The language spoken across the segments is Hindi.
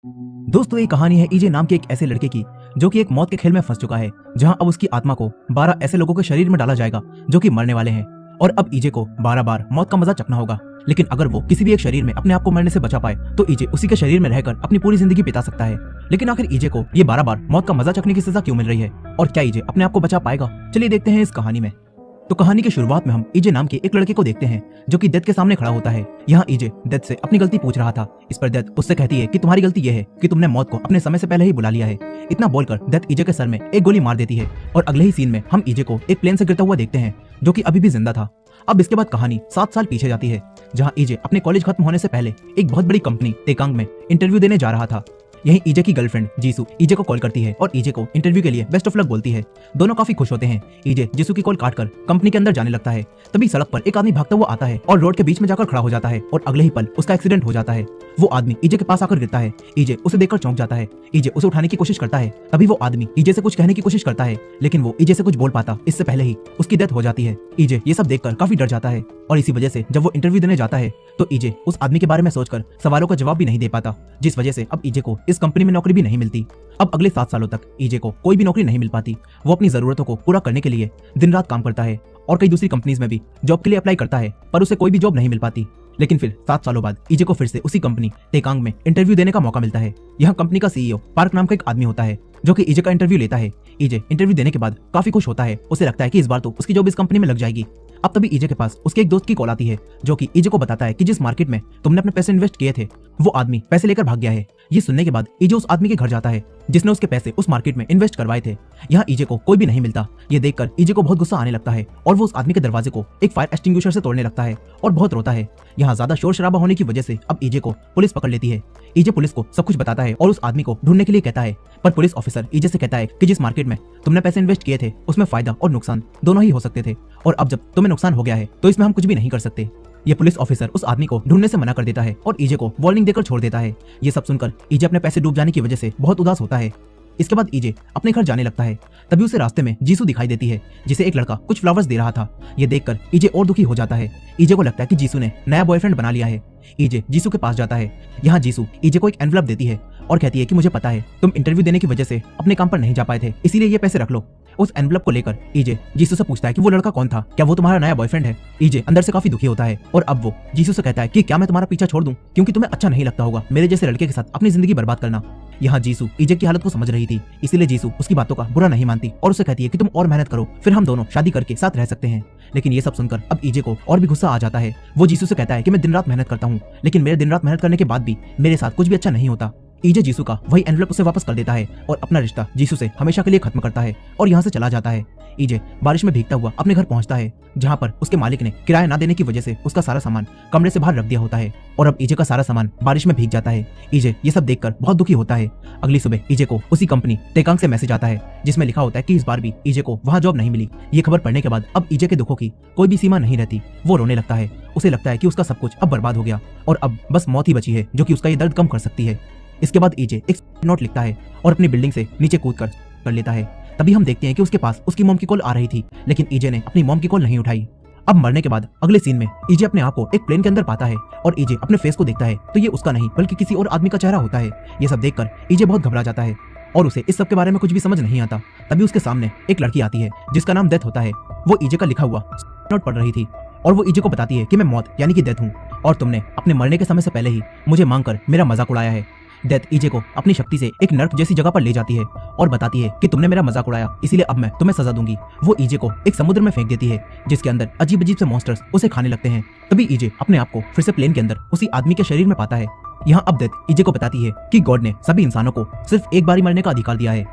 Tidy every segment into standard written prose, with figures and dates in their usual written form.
दोस्तों ये कहानी है ईजे नाम के एक ऐसे लड़के की जो कि एक मौत के खेल में फंस चुका है, जहां अब उसकी आत्मा को 12 ऐसे लोगों के शरीर में डाला जाएगा जो कि मरने वाले हैं और अब ईजे को 12 बार मौत का मजा चखना होगा। लेकिन अगर वो किसी भी एक शरीर में अपने आप को मरने से बचा पाए तो ईजे उसी के शरीर में रहकर अपनी पूरी जिंदगी बिता सकता है। लेकिन आखिर ईजे को ये 12 बार मौत का मजा चखने की सजा क्यों मिल रही है और क्या ईजे अपने आप को बचा पाएगा? चलिए देखते हैं इस कहानी में। तो कहानी की शुरुआत में हम ईजे नाम के एक लड़के को देखते हैं जो कि डेथ के सामने खड़ा होता है। यहाँ ईजे डेथ से अपनी गलती पूछ रहा था। इस पर डेथ उससे कहती है कि तुम्हारी गलती ये है कि तुमने मौत को अपने समय से पहले ही बुला लिया है। इतना बोलकर डेथ ईजे के सर में एक गोली मार देती है और अगले ही सीन में हम ईजे को एक प्लेन से गिरता हुआ देखते हैं जो कि अभी भी जिंदा था। अब इसके बाद कहानी 7 साल पीछे जाती है, जहाँ ईजे अपने कॉलेज खत्म होने से पहले एक बहुत बड़ी कंपनी टेकांग में इंटरव्यू देने जा रहा था। यहीं ईजे की गर्लफ्रेंड जीसू ईजे को कॉल करती है और ईजे को इंटरव्यू के लिए बेस्ट ऑफ लक बोलती है। दोनों काफी खुश होते हैं। ईजे जीसू की कॉल काटकर कंपनी के अंदर जाने लगता है। तभी सड़क पर एक आदमी भागता हुआ आता है और रोड के बीच में जाकर खड़ा हो जाता है और अगले ही पल उसका एक्सीडेंट हो जाता है। वो आदमी ईजे के पास आकर गिरता है। ईजे उसे देखकर चौंक जाता है। ईजे उसे उठाने की कोशिश करता है। तभी वो आदमी ईजे से कुछ कहने की कोशिश करता है, लेकिन वो ईजे से कुछ बोल पाता इससे पहले ही उसकी डेथ हो जाती है। ईजे ये सब देखकर काफी डर जाता है और इसी वजह से जब वो इंटरव्यू देने जाता है तो ईजे उस आदमी के बारे में सोचकर सवालों का जवाब भी नहीं दे पाता, जिस वजह से अब ईजे को इस कंपनी में नौकरी भी नहीं मिलती। अब अगले 7 सालों तक ईजे को कोई भी नौकरी नहीं मिल पाती। वो अपनी जरूरतों को पूरा करने के लिए दिन रात काम करता है और कई दूसरी कंपनीज में भी जॉब के लिए अप्लाई करता है, पर उसे कोई भी जॉब नहीं मिल पाती। लेकिन फिर 7 सालों बाद ईजे को फिर से उसी कंपनी टेकांग में इंटरव्यू देने का मौका मिलता है। यहाँ कंपनी का सीईओ पार्क नाम का एक आदमी होता है जो कि ईजे का इंटरव्यू लेता है। ईजे इंटरव्यू देने के बाद काफी खुश होता है। उसे लगता है कि इस बार तो उसकी जॉब इस कंपनी में लग जाएगी। अब तभी ईजे के पास उसके एक दोस्त की कॉल आती है जो कि ईजे को बताता है कि जिस मार्केट में तुमने अपने पैसे इन्वेस्ट किए थे वो आदमी पैसे लेकर भाग गया है। ये सुनने के बाद ईजे उस आदमी के घर जाता है जिसने उसके पैसे उस मार्केट में इन्वेस्ट करवाए थे। यहाँ ईजे को कोई भी नहीं मिलता। ये देखकर ईजे को बहुत गुस्सा आने लगता है और वो उस आदमी के दरवाजे को एक फायर एक्सटिंग्विशर से तोड़ने लगता है और बहुत रोता है। यहाँ ज्यादा शोर शराबा होने की वजह से अब ईजे को पुलिस पकड़ लेती है। ईजे पुलिस को सब कुछ बताता है और उस आदमी को ढूंढने के लिए कहता है, पर पुलिस ऑफिसर ईजे से कहता है कि जिस मार्केट में तुमने पैसे इन्वेस्ट किए थे उसमें फायदा और नुकसान दोनों ही हो सकते थे और अब जब तुम्हें नुकसान हो गया है तो इसमें हम कुछ भी नहीं कर सकते। ये पुलिस ऑफिसर उस आदमी को ढूंढने से मना कर देता है और ईजे को वार्निंग देकर छोड़ देता है। ये सब सुनकर ईजे अपने पैसे डूब जाने की वजह से बहुत उदास होता है। इसके बाद ईजे अपने घर जाने लगता है। तभी उसे रास्ते में जीसू दिखाई देती है जिसे एक लड़का कुछ फ्लावर्स दे रहा था। ये देखकर ईजे और दुखी हो जाता है। ईजे को लगता है कि जीसू ने नया बॉयफ्रेंड बना लिया है। ईजे जीसू के पास जाता है। यहाँ जीसू ईजे को एक एनवलप देती है और कहती है कि मुझे पता है तुम इंटरव्यू देने की वजह से अपने काम पर नहीं जा पाए थे, इसीलिए ये पैसे रख लो। उस एनवलप को लेकर ईजे जीसू से पूछता है कि वो लड़का कौन था, क्या वो तुम्हारा नया बॉयफ्रेंड है? ईजे अंदर से काफी दुखी होता है और अब वो जीसू से कहता है कि क्या मैं तुम्हारा पीछा छोड़ दूं, क्योंकि तुम्हें अच्छा नहीं लगता होगा मेरे जैसे लड़के के साथ अपनी जिंदगी बर्बाद करना। यहाँ जीसू ईजे की हालत को समझ रही थी, इसीलिए जीसू उसकी बातों का बुरा नहीं मानती और उसे कहती है कि तुम और मेहनत करो, फिर हम दोनों शादी करके साथ रह सकते हैं। लेकिन ये सब सुनकर अब ईजे को और भी गुस्सा आ जाता है। वो जीसू से कहता है कि मैं दिन रात मेहनत करता हूँ, लेकिन मेरे दिन रात मेहनत करने के बाद भी मेरे साथ कुछ भी अच्छा नहीं होता। ईजे जीसू का वही एनवलप उसे वापस कर देता है और अपना रिश्ता जीसू से हमेशा के लिए खत्म करता है और यहाँ से चला जाता है। ईजे बारिश में भीगता हुआ अपने घर पहुंचता है, जहाँ पर उसके मालिक ने किराया ना देने की वजह से उसका सारा सामान कमरे से बाहर रख दिया होता है और अब ईजे का सारा सामान बारिश में भीग जाता है। ईजे ये सब देखकर बहुत दुखी होता है। अगली सुबह ईजे को उसी कंपनी टेकांग से मैसेज आता है जिसमें लिखा होता है कि इस बार भी ईजे को वहाँ जॉब नहीं मिली। ये खबर पढ़ने के बाद अब ईजे के दुखों की कोई भी सीमा नहीं रहती। वो रोने लगता है। उसे लगता है कि उसका सब कुछ अब बर्बाद हो गया और अब बस मौत ही बची है जो कि उसका ये दर्द कम कर सकती है। इसके बाद ईजे एक नोट लिखता है और अपनी बिल्डिंग से नीचे कूद कर लेता है। तभी हम देखते हैं कि उसके पास उसकी मॉम की कॉल आ रही थी, लेकिन ईजे ने अपनी मॉम की कॉल नहीं उठाई। अब मरने के बाद अगले सीन में ईजे अपने आप को एक प्लेन के अंदर पाता है और ईजे अपने फेस को देखता है तो ये उसका नहीं बल्कि किसी और आदमी का चेहरा होता है। ये सब देखकर ईजे बहुत घबरा जाता है और उसे इस सब के बारे में कुछ भी समझ नहीं आता। तभी उसके सामने एक लड़की आती है जिसका नाम डेथ होता है। वो ईजे का लिखा हुआ नोट पढ़ रही थी और वो ईजे को बताती है कि मैं मौत यानी कि डेथ हूँ और तुमने अपने मरने के समय से पहले ही मुझे मांगकर मेरा मजाक उड़ाया है। डेथ ईजे को अपनी शक्ति से एक नर्क जैसी जगह पर ले जाती है और बताती है कि तुमने मेरा मजाक उड़ाया, इसीलिए अब मैं तुम्हें सजा दूंगी। वो ईजे को एक समुद्र में फेंक देती है जिसके अंदर अजीब अजीब से मॉन्स्टर्स उसे खाने लगते हैं। तभी ईजे अपने आप को फिर से प्लेन के अंदर उसी आदमी के शरीर में पाता है। यहाँ अब डेथ ईजे को बताती है कि गॉड ने सभी इंसानों को सिर्फ एक बार ही मरने का अधिकार दिया है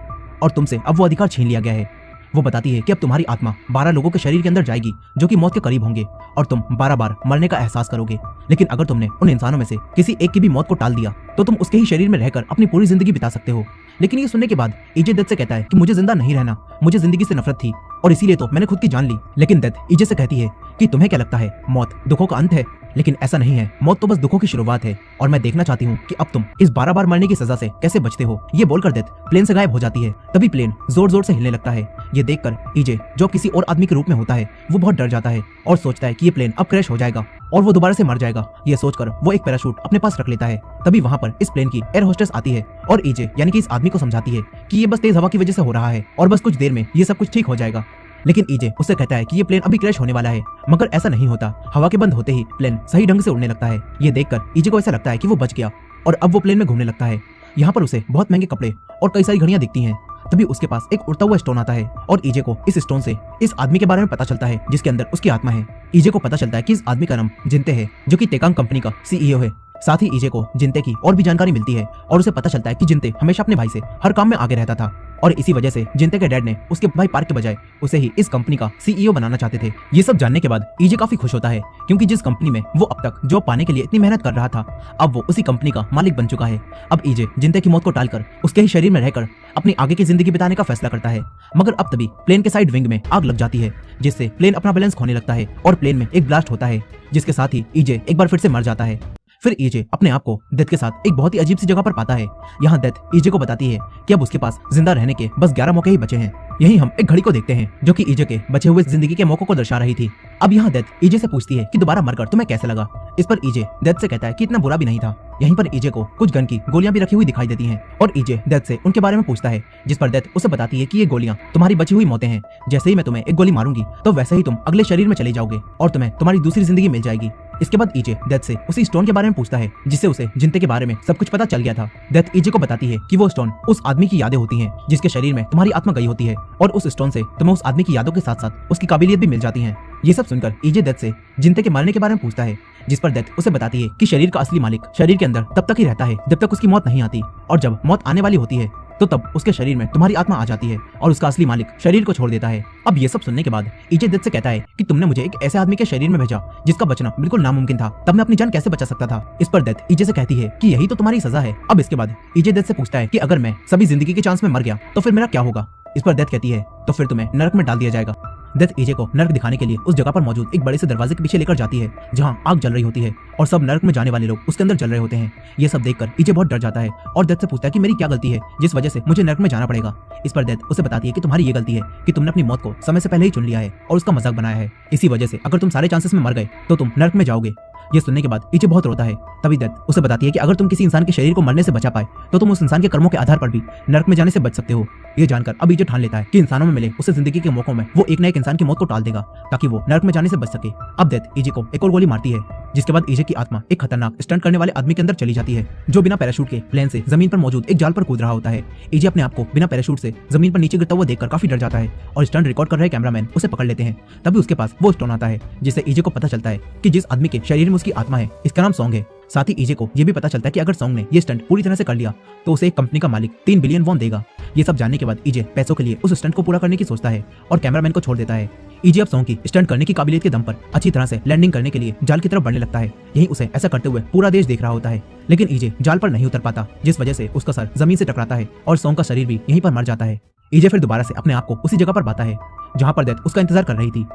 और तुमसे अब वो अधिकार छीन लिया गया है। वो बताती है कि अब तुम्हारी आत्मा 12 लोगों के शरीर के अंदर जाएगी जो कि मौत के करीब होंगे और तुम 12 बार मरने का एहसास करोगे। लेकिन अगर तुमने उन इंसानों में से किसी एक की भी मौत को टाल दिया तो तुम उसके ही शरीर में रहकर अपनी पूरी जिंदगी बिता सकते हो। लेकिन ये सुनने के बाद ईजे डेथ से कहता है कि मुझे जिंदा नहीं रहना, मुझे जिंदगी से नफरत थी और इसीलिए तो मैंने खुद की जान ली। लेकिन डेथ ईजे से कहती है कि तुम्हें क्या लगता है मौत दुखों का अंत है? लेकिन ऐसा नहीं है, मौत तो बस दुखों की शुरुआत है और मैं देखना चाहती हूँ कि अब तुम इस 12 बार मरने की सजा से कैसे बचते हो। ये बोलकर डेथ प्लेन से गायब हो जाती है। तभी प्लेन जोर जोर से हिलने लगता है। ये देखकर ईजे जो किसी और आदमी के रूप में होता है वो बहुत डर जाता है और सोचता है कि ये प्लेन अब क्रैश हो जाएगा और वो दोबारा से मर जाएगा। ये सोचकर वो एक पैराशूट अपने पास रख लेता है। तभी वहाँ पर इस प्लेन की एयर होस्टेस आती है और ईजे यानी कि इस आदमी को समझाती है कि ये बस तेज हवा की वजह से हो रहा है और बस कुछ देर में ये सब कुछ ठीक हो जाएगा। लेकिन ईजे उससे कहता है कि ये प्लेन अभी क्रैश होने वाला है, मगर ऐसा नहीं होता। हवा के बंद होते ही प्लेन सही ढंग से उड़ने लगता है। ये देखकर ईजे को ऐसा लगता है कि वो बच गया और अब वो प्लेन में घूमने लगता है। यहाँ पर उसे बहुत महंगे कपड़े और कई सारी घड़ियां दिखती हैं। तभी उसके पास एक उड़ता हुआ स्टोन आता है और ईजे को इस स्टोन से इस आदमी के बारे में पता चलता है जिसके अंदर उसकी आत्मा है। ईजे को पता चलता है कि इस आदमी का नाम जिनते है, जो कि टेकांग कंपनी का सीईओ है। साथ ही ईजे को जिनते की और भी जानकारी मिलती है और उसे पता चलता है कि जिनते हमेशा अपने भाई से हर काम में आगे रहता था और इसी वजह से जिनते के डैड ने उसके भाई पार्क के बजाय उसे ही इस कंपनी का सीईओ बनाना चाहते थे। ये सब जानने के बाद ईजे काफी खुश होता है क्योंकि जिस कंपनी में वो अब तक जॉब पाने के लिए इतनी मेहनत कर रहा था, अब वो उसी कंपनी का मालिक बन चुका है। अब ईजे जिनते की मौत को टालकर उसके ही शरीर में रहकर अपनी आगे की जिंदगी बिताने का फैसला करता है। मगर अब तभी प्लेन के साइड विंग में आग लग जाती है जिससे प्लेन अपना बैलेंस खोने लगता है और प्लेन में एक ब्लास्ट होता है जिसके साथ ही ईजे एक बार फिर से मर जाता है। फिर ईजे अपने आप को डेथ के साथ एक बहुत ही अजीब सी जगह पर पाता है। यहाँ डेथ ईजे को बताती है कि अब उसके पास जिंदा रहने के बस 11 मौके ही बचे हैं। यही हम एक घड़ी को देखते हैं जो कि ईजे के बचे हुए जिंदगी के मौकों को दर्शा रही थी। अब यहाँ डेथ ईजे से पूछती है कि दोबारा मरकर तुम्हें कैसे लगा। इस पर ईजे डेथ से कहता है कि इतना बुरा भी नहीं था। यहीं पर ईजे को कुछ गन की गोलियां भी रखी हुई दिखाई देती हैं और ईजे डेथ से उनके बारे में पूछता है, जिस पर डेथ उसे बताती है कि ये गोलियां तुम्हारी बची हुई मौतें हैं। जैसे ही मैं तुम्हें एक गोली मारूंगी तो वैसे ही तुम अगले शरीर में चले जाओगे और तुम्हें तुम्हारी दूसरी जिंदगी मिल जाएगी। इसके बाद ईजे डेथ से उसी स्टोन के बारे में पूछता है जिससे उसे जिनते के बारे में सब कुछ पता चल गया था। डेथ ईजे को बताती है कि वो स्टोन उस आदमी की यादें होती हैं जिसके शरीर में तुम्हारी आत्मा गई होती है और उस स्टोन से तुम्हें उस आदमी की यादों के साथ साथ उसकी काबिलियत भी मिल जाती है। ये सब सुनकर ईजे डेथ से जिनते के मरने के बारे में पूछता है, जिस पर डेथ उसे बताती है कि शरीर का असली मालिक शरीर के अंदर तब तक ही रहता है जब तक उसकी मौत नहीं आती, और जब मौत आने वाली होती है तो तब उसके शरीर में तुम्हारी आत्मा आ जाती है और उसका असली मालिक शरीर को छोड़ देता है। अब ये सब सुनने के बाद ईजे डेथ से कहता है कि तुमने मुझे एक ऐसे आदमी के शरीर में भेजा जिसका बचना बिल्कुल नामुमकिन था, तब मैं अपनी जान कैसे बचा सकता था। इस पर डेथ ईजे से कहती है कि यही तो तुम्हारी सजा है। अब इसके बाद ईजे डेथ से पूछता है कि अगर मैं सभी जिंदगी के चांस में मर गया तो फिर मेरा क्या होगा। इस पर डेथ कहती है तो फिर तुम्हें नरक में डाल दिया जाएगा। डेथ ईजे को नरक दिखाने के लिए उस जगह पर मौजूद एक बड़े से दरवाजे के पीछे लेकर जाती है जहां आग जल रही होती है और सब नरक में जाने वाले लोग उसके अंदर जल रहे होते हैं। ये सब देखकर ईजे बहुत डर जाता है और डेथ से पूछता है कि मेरी क्या गलती है जिस वजह से मुझे नरक में जाना पड़ेगा। इस पर डेथ उसे बताती है कि तुम्हारी ये गलती है कि तुमने अपनी मौत को समय से पहले ही चुन लिया है और उसका मजाक बनाया है। इसी वजह से अगर तुम सारे चांसेस में मर गए तो तुम नरक में जाओगे। ये सुनने के बाद ईजे बहुत रोता है। तभी डेथ उसे बताती है कि अगर तुम किसी इंसान के शरीर को मरने से बचा पाए तो तुम उस इंसान के कर्मों के आधार पर भी नरक में जाने से बच सकते हो। ये जानकर अब ईजे ठान लेता है कि इंसानों में मिले उसे जिंदगी के मौकों में वो एक न एक इंसान की मौत को टाल देगा ताकि वो नरक में जाने से बच सके। अब डेथ ईजे को एक और गोली मारती है जिसके बाद ईजे की आत्मा एक खतरनाक स्टंट करने वाले आदमी के अंदर चली जाती है जो बिना पैराशूट के प्लेन से जमीन पर मौजूद एक जाल पर कूद रहा होता है। ईजे अपने आप को बिना पैराशूट से जमीन पर नीचे गिरता हुआ देखकर काफी डर जाता है और स्टंट रिकॉर्ड कर रहे कैमरामैन उसे पकड़ लेते हैं। तभी उसके पास वो स्टोन आता है जिससे ईजे को पता चलता है कि जिस आदमी के शरीर में उसकी आत्मा है इसका नाम सॉन्ग है। साथ ही ईजे को ये भी पता चलता है कि अगर सॉन्ग ने ये स्टंट पूरी तरह से कर लिया तो उसे एक कंपनी का मालिक 3 बिलियन वॉन देगा। ये सब जानने के बाद ईजे पैसों के लिए उस स्टंट को पूरा करने की सोचता है और कैमरामैन को छोड़ देता है। ईजे अब सॉन्ग की स्टंट करने की काबिलियत के दम पर अच्छी तरह से लैंडिंग करने के लिए जाल की तरफ बढ़ने लगता है। यही उसे ऐसा करते हुए पूरा देश देख रहा होता है, लेकिन ईजे जाल पर नहीं उतर पाता जिस वजह से उसका सर जमीन से टकराता है और सॉन्ग का शरीर भी यहीं पर मर जाता है। ईजे फिर दोबारा से अपने आप को उसी जगह पर पाता है जहाँ पर डेथ उसका इंतजार कर रही थी।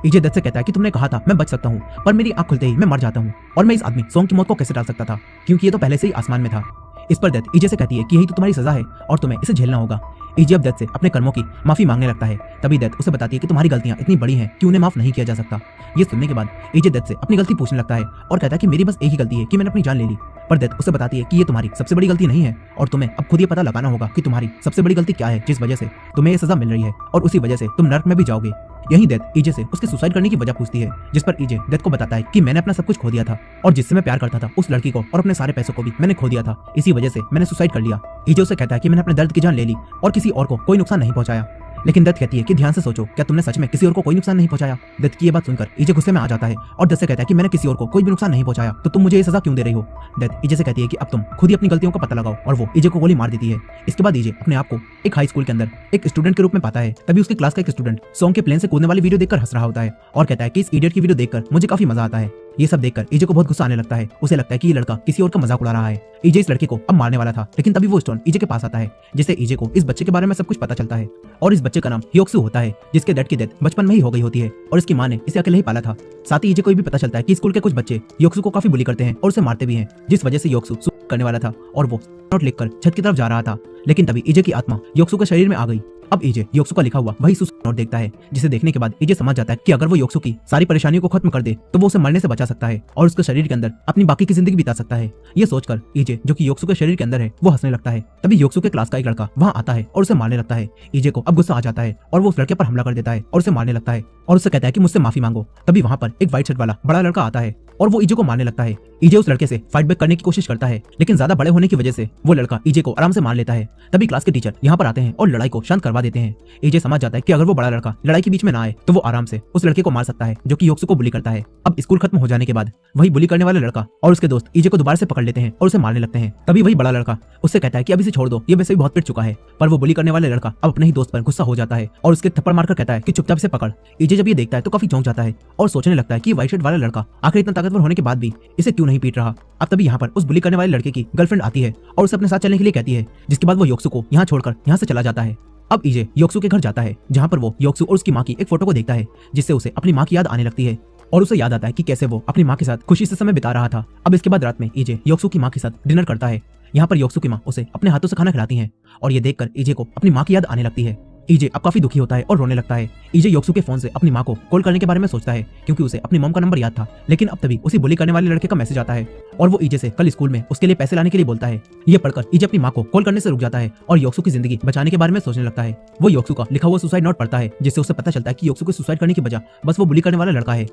ईजे डेथ से कहता है कि तुमने कहा था मैं बच सकता हूँ, पर मेरी आंख खुलते ही मैं मर जाता हूँ और मैं इस आदमी सॉन्ग की मौत को कैसे टाल सकता था क्योंकि ये तो पहले से ही आसमान में था। इस पर डेथ ईजे से कहती है कि यही तो तुम्हारी सजा है और तुम्हें इसे झेलना होगा। ईजे अब डेथ से अपने कर्मों की माफी मांगने लगता है। तभी डेथ उसे बताती है कि तुम्हारी गलतियां इतनी बड़ी हैं कि उन्हें माफ नहीं किया जा सकता। ये सुनने के बाद ईजे डेथ से अपनी गलती पूछने लगता है और कहता है कि मेरी बस एक ही गलती है कि मैंने अपनी जान ले ली। पर डेथ उसे बताती है कि ये तुम्हारी सबसे बड़ी गलती नहीं है और तुम्हें अब खुद ये पता लगाना होगा कि तुम्हारी सबसे बड़ी गलती क्या है जिस वजह से तुम्हें ये सजा मिल रही है और उसी वजह से तुम नर्क में भी जाओगे। यही डेथ ईजे से उसके सुसाइड करने की वजह पूछती है, जिस पर ईजे डेथ को बताता है कि मैंने अपना सब कुछ खो दिया था और जिससे मैं प्यार करता था उस लड़की को और अपने सारे पैसों को भी मैंने खो दिया था, इसी वजह से मैंने सुसाइड कर लिया। ईजे उसे कहता है कि मैंने अपने दर्द की जान ले ली और किसी और को कोई नुकसान नहीं पहुंचाया। लेकिन डेथ कहती है कि ध्यान से सोचो, क्या तुमने सच में किसी और को कोई नुकसान नहीं पहुंचाया। डेथ की ये बात सुनकर ईजे गुस्से में आ जाता है और डेथ से कहता है कि मैंने किसी और को कोई भी नुकसान नहीं पहुंचाया, तो तुम मुझे ये सजा क्यों दे रही हो। डेथ ईजे से कहती है कि अब तुम खुद ही अपनी गलतियों का पता लगाओ और वो ईजे को गोली मार देती है। इसके बाद ईजे अपने आप को एक हाई स्कूल के अंदर एक स्टूडेंट के रूप में पाता है। तभी उसकी क्लास का एक स्टूडेंट सॉन्ग के प्लेन से कूदने वाली वीडियो देखकर हंस रहा होता है और कहता है कि इस इडियट की वीडियो देखकर मुझे काफी मजा आता है। ये सब देखकर ईजे को बहुत गुस्सा आने लगता है। उसे लगता है कि ये लड़का किसी और का मजाक उड़ा रहा है। ईजे इस लड़के को अब मारने वाला था, लेकिन तभी वो स्टोन ईजे के पास आता है, जिससे ईजे को इस बच्चे के बारे में सब कुछ पता चलता है और इस बच्चे का नाम ह्योक्सू होता है, जिसके डैड की डेथ बचपन में ही हो गई होती है और इसकी माँ ने इसे अकेले ही पाला था। साथ ही ईजे को भी पता चलता है कि स्कूल के कुछ बच्चे ह्योक्सू को काफी बुली करते हैं और उसे मारते भी हैं, जिस वजह से ह्योक्सू सुसाइड करने वाला था और वो नोट लिखकर छत की तरफ जा रहा था। लेकिन तभी ईजे की आत्मा ह्योक्सू के शरीर में आ गई अब ईजे योक्सु का लिखा हुआ वही सुसाइड नोट देखता है, जिसे देखने के बाद ईजे समझ जाता है कि अगर वो योक्सु की सारी परेशानियों को खत्म कर दे तो वो उसे मरने से बचा सकता है और उसके शरीर के अंदर अपनी बाकी की जिंदगी बिता सकता है। ये सोचकर ईजे, जो कि योक्सु के शरीर के अंदर है, वो हंसने लगता है। तभी योक्सु के क्लास का एक लड़का वहाँ आता है और उसे मारने लगता है। ईजे को अब गुस्सा आ जाता है और वो उस लड़के पर हमला कर देता है और उसे मारने लगता है और उससे कहता है कि मुझसे माफी मांगो। तभी वहाँ पर एक व्हाइट शर्ट वाला बड़ा लड़का आता है और वो ईजे को मारने लगता है। ईजे उस लड़के से फाइट बैक करने की कोशिश करता है, लेकिन ज्यादा बड़े होने की वजह से वो लड़का ईजे को आराम से मार लेता है। तभी क्लास के टीचर यहाँ पर आते हैं और लड़ाई को शांत करवा देते हैं। ईजे समझ जाता है कि अगर वो बड़ा लड़का लड़ाई के बीच में ना आए तो वो आराम से उस लड़के को मार सकता है जो कि योक्सु को बुली करता है। अब स्कूल खत्म हो जाने के बाद वही बुली करने वाला लड़का और उसके दोस्त ईजे को दोबारा से पकड़ लेते हैं और उसे मारने लगते हैं। तभी वही बड़ा लड़का उससे कहता है कि अभी से छोड़ दो, ये वैसे भी बहुत पिट चुका है। पर वो बुली करने वाले लड़का अब अपने ही दोस्त पर गुस्सा हो जाता है और उसके थप्पड़ मारकर कहता है कि चुपचाप से पकड़। ईजे जब ये देखता है तो काफी चौंक जाता है और सोचने लगता है कि व्हाइट शर्ट वाला लड़का आखिर इतना ताकतवर होने के बाद भी इसे क्यों नहीं पीट रहा। अब तभी यहाँ पर उस बुली करने वाले लड़के की गर्लफ्रेंड आती है और उसे अपने साथ चलने के लिए कहती है, जिसके बाद वो योक्सु को यहाँ छोड़कर यहाँ से चला जाता है। अब ईजे योक्सु के घर जाता है, जहाँ पर वो योक्सु और उसकी माँ की एक फोटो को देखता है, जिससे उसे अपनी माँ की याद आने लगती है और उसे याद आता है कि कैसे वो अपनी माँ के साथ खुशी से समय बिता रहा था। अब इसके बाद रात में ईजे योक्सु की माँ के साथ डिनर करता है। यहाँ पर योक्सु की माँ उसे अपने हाथों से खाना खिलाती हैं और ये देखकर ईजे को अपनी माँ की याद आने लगती है। ईजे अब काफी दुखी होता है और रोने लगता है। ईजे योक्सु के फोन से अपनी माँ को कॉल करने के बारे में सोचता है, क्योंकि उसे अपनी मॉम का नंबर याद था। लेकिन अब तभी उसी बुली करने वाले लड़के का मैसेज आता है और वो ईजे से कल स्कूल में उसके लिए पैसे लाने के लिए बोलता है। ये पढ़कर ईजे अपनी माँ को कॉल करने से रुक जाता है और योक्सु की जिंदगी बचाने के बारे में सोचने लगता है। वो योक्सु का लिखा हुआ सुसाइड नोट पढ़ता है, जिससे उसे पता चलता है कि योक्सु को सुसाइड करने की वजह बस वो बुली करने वाला लड़का है।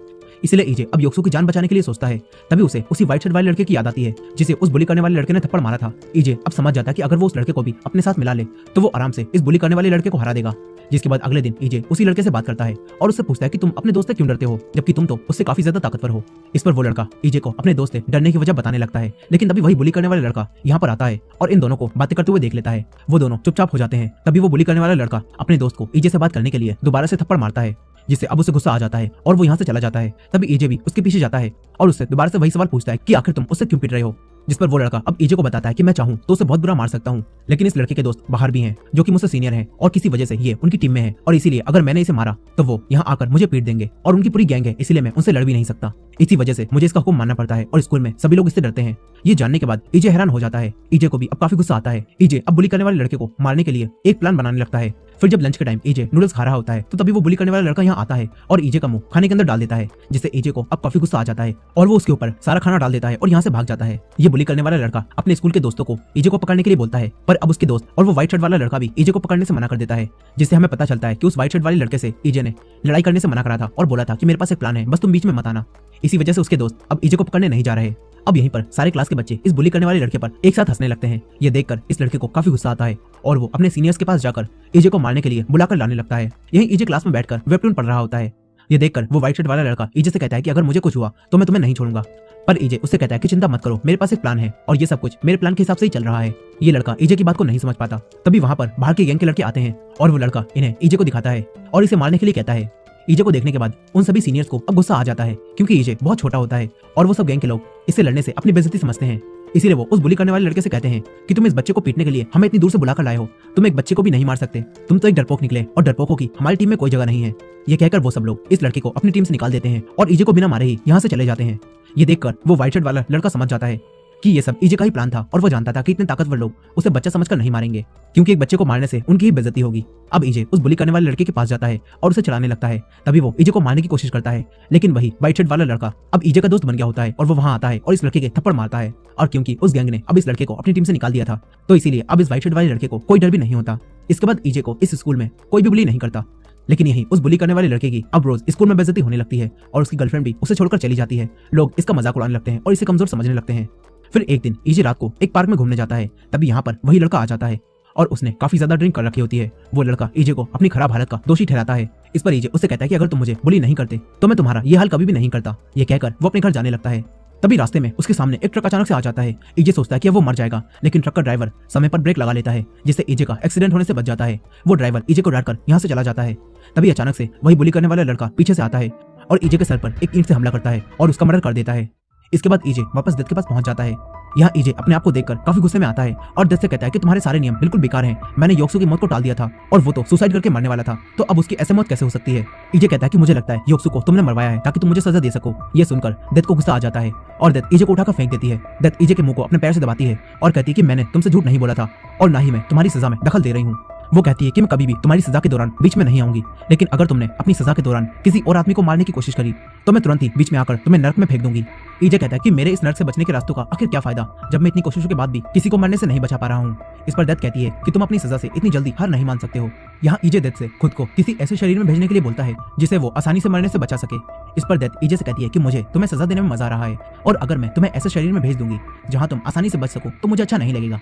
इसलिए ईजे अब योक्सु की जान बचाने के लिए सोचता है। तभी उसे उसी व्हाइट शर्ट वाले लड़के की याद आती है, जिसे उस बुली करने वाले लड़के ने थप्पड़ मारा था। ईजे अब समझ जाता है कि अगर वो उस लड़के को भी अपने साथ मिला ले तो वो आराम से इस बुली करने वाले लड़के को हरा देगा। जिसके बाद अगले दिन ईजे उसी लड़के से बात करता है और उससे पूछता है कि तुम अपने दोस्त से क्यों डरते हो, जबकि तुम तो उससे काफी ज्यादा ताकतवर हो। इस पर वो लड़का ईजे को अपने दोस्त से डरने की वजह बताने लगता है, लेकिन तभी वही बुली करने वाला लड़का यहाँ पर आता है और इन दोनों को बातें करते हुए देख लेता है। वो दोनों चुपचाप हो जाते हैं। तभी वो बुली करने वाला लड़का अपने दोस्त को ईजे से बात करने के लिए दोबारा से थप्पड़ मारता है, जिससे अब उसे गुस्सा आ जाता है और वो यहाँ से चला जाता है। तभी ईजे भी उसके पीछे जाता है और उससे दोबारा से वही सवाल पूछता है कि आखिर तुम उससे क्यों पीट रहे हो। जिस पर वो लड़का अब ईजे को बताता है कि मैं चाहूं तो उसे बहुत बुरा मार सकता हूं, लेकिन इस लड़के के दोस्त बाहर भी हैं जो कि मुझसे सीनियर हैं और किसी वजह से ये उनकी टीम में है और इसीलिए अगर मैंने इसे मारा तो वो यहाँ आकर मुझे पीट देंगे और उनकी पूरी गैंग है, इसीलिए मैं उनसे लड़ भी नहीं सकता। इसी वजह से मुझे इसका हुक्म मानना पड़ता है और स्कूल में सभी लोग इससे डरते हैं। ये जानने के बाद ईजे हैरान हो जाता है। ईजे को भी अब काफी गुस्सा आता है। ईजे अब बुली करने वाले लड़के को मारने के लिए एक प्लान बनाने लगता है। फिर जब लंच के टाइम ईजे नूडल्स खा रहा होता है तो तभी वो बुली करने वाला लड़का यहाँ आता है और ईजे का मुंह खाने के अंदर डाल देता है, जिससे ईजे को अब काफी गुस्सा आ जाता है और वो उसके ऊपर सारा खाना डाल देता है और यहाँ से भाग जाता है। ये बुली करने वाला लड़का अपने स्कूल के दोस्तों को ईजे को पकड़ने के लिए बोलता है, पर अब उसके दोस्त और वो व्हाइट शर्ट वाला लड़का भी ईजे को पकड़ने से मना कर देता है, जिससे हमें पता चलता है कि उस व्हाइट शर्ट वाले लड़के से ईजे ने लड़ाई करने से मना करा था और बोला था कि मेरे पास एक प्लान है, बस तुम बीच में मत आना। इसी वजह से उसके दोस्त अब ईजे को पकड़ने नहीं जा रहे। अब यहीं पर सारे क्लास के बच्चे इस बुली करने वाले लड़के पर एक साथ हंसने लगते हैं। ये देखकर इस लड़के को काफी गुस्सा आता है और वो अपने सीनियर्स के पास जाकर ईजे को मारने के लिए बुलाकर लाने लगता है। यहीं ईजे क्लास में बैठकर वेबटून पढ़ रहा होता है। ये देखकर वो व्हाइट शर्ट वाला लड़का ईजे से कहता है कि अगर मुझे कुछ हुआ तो मैं तुम्हें नहीं छोड़ूंगा। पर ईजे उससे कहता है कि चिंता मत करो, मेरे पास एक प्लान है और ये सब कुछ मेरे प्लान के हिसाब से ही चल रहा है। ये लड़का ईजे की बात को नहीं समझ पाता। तभी वहाँ पर बाहर के गैंग के लड़के आते हैं और वो लड़का इन्हें ईजे को दिखाता है और इसे मारने के लिए कहता है। ईजे को देखने के बाद उन सभी सीनियर्स को अब गुस्सा आ जाता है, क्योंकि ईजे बहुत छोटा होता है और वो सब गैंग के लोग इससे लड़ने से अपनी बेइज्जती समझते हैं। इसीलिए वो उस बुली करने वाले लड़के से कहते हैं कि तुम इस बच्चे को पीटने के लिए हमें इतनी दूर से बुलाकर लाए हो, तुम एक बच्चे को भी नहीं मार सकते, तुम तो एक डरपोक निकले और डरपोकों की हमारी टीम में कोई जगह नहीं है। ये कहकर वो सब लोग इस लड़के को अपनी टीम से निकाल देते हैं और ईजे को बिना मारे ही यहाँ से चले जाते हैं। ये देखकर वो व्हाइट शर्ट वाला लड़का समझ जाता है कि ये सब ईजे का ही प्लान था और वो जानता था कि इतने ताकतवर लोग उसे बच्चा समझकर नहीं मारेंगे, क्योंकि एक बच्चे को मारने से उनकी ही बेइज्जती होगी। अब ईजे उस बुली करने वाले लड़के के पास जाता है और उसे चलाने लगता है। तभी वो ईजे को मारने की कोशिश करता है, लेकिन वही व्हाइट शर्ट वाला लड़का अब ईजे का दोस्त बन गया होता है और वो वहाँ आता है और इस लड़के के थप्पड़ मारता है। और क्योंकि उस गैंग ने अब इस लड़के को अपनी टीम से निकाल दिया था, तो इसीलिए अब इस व्हाइट शर्ट वाले लड़के को कोई डर भी नहीं होता। इसके बाद ईजे को इस स्कूल में कोई भी बुली नहीं करता। लेकिन यही उस बुली करने वाले लड़के की अब रोज स्कूल में बेइज्जती होने लगती है और उसकी गर्लफ्रेंड भी उसे छोड़कर चली जाती है। लोग इसका मजाक उड़ाने लगते हैं और इसे कमजोर समझने लगते हैं। फिर एक दिन ईजे रात को एक पार्क में घूमने जाता है। तभी यहाँ पर वही लड़का आ जाता है और उसने काफी ज्यादा ड्रिंक कर रखी होती है। वो लड़का ईजे को अपनी खराब हालत का दोषी ठहराता है। इस पर ईजे उससे कहता है कि अगर तुम मुझे बुली नहीं करते तो मैं तुम्हारा ये हाल कभी भी नहीं करता। ये कहकर वो अपने घर जाने लगता है। तभी रास्ते में उसके सामने एक ट्रक अचानक से आ जाता है। ईजे सोचता है कि वो मर जाएगा, लेकिन ट्रक का ड्राइवर समय पर ब्रेक लगा लेता है, जिससे ईजे का एक्सीडेंट होने से बच जाता है। वो ड्राइवर ईजे को डांटकर यहाँ से चला जाता है। तभी अचानक से वही बुली करने वाला लड़का पीछे से आता है और ईजे के सर पर एक ईंट से हमला करता है और उसका मर्डर कर देता है। इसके बाद ईजे वापस डेथ के पास पहुंच जाता है। यहाँ ईजे अपने आप को देखकर काफी गुस्से में आता है और डेथ से कहता है कि तुम्हारे सारे नियम बिल्कुल बेकार हैं। मैंने योक्सु की मौत को टाल दिया था और वो तो सुसाइड करके मरने वाला था, तो अब उसकी ऐसे मौत कैसे हो सकती है। ईजे कहता है कि मुझे लगता है योक्सु को तुमने मरवाया है ताकि तुम मुझे सजा दे सको। ये सुनकर डेथ को गुस्सा आ जाता है और डेथ ईजे को उठाकर फेंक देती है। डेथ ईजे के मुंह को अपने पैर से दबाती है और कहती है कि मैंने तुमसे झूठ नहीं बोला था और ना ही मैं तुम्हारी सजा में दखल दे रही हूँ। वो कहती है कि मैं कभी भी तुम्हारी सजा के दौरान बीच में नहीं आऊंगी, लेकिन अगर तुमने अपनी सजा के दौरान किसी और आदमी को मारने की कोशिश करी तो मैं तुरंत ही बीच में आकर तुम्हें नर्क में फेंक दूंगी। ईजे कहता है कि मेरे इस नर्क से बचने के रास्तों का आखिर क्या फायदा जब मैं इतनी कोशिशों के बाद भी किसी को मरने से नहीं बचा पा रहा हूँ। इस पर डेथ कहती है कि तुम अपनी सजा से इतनी जल्दी हार नहीं मान सकते हो। यहाँ ईजे डेथ से खुद को किसी ऐसे शरीर में भेजने के लिए बोलता है जिसे वो आसानी से मरने से बचा सके। इस पर डेथ ईजे से कहती है कि मुझे तुम्हें सजा देने में मजा आ रहा है और अगर मैं तुम्हें ऐसे शरीर में भेज दूंगी जहाँ तुम आसानी से बच सको तो मुझे अच्छा नहीं लगेगा।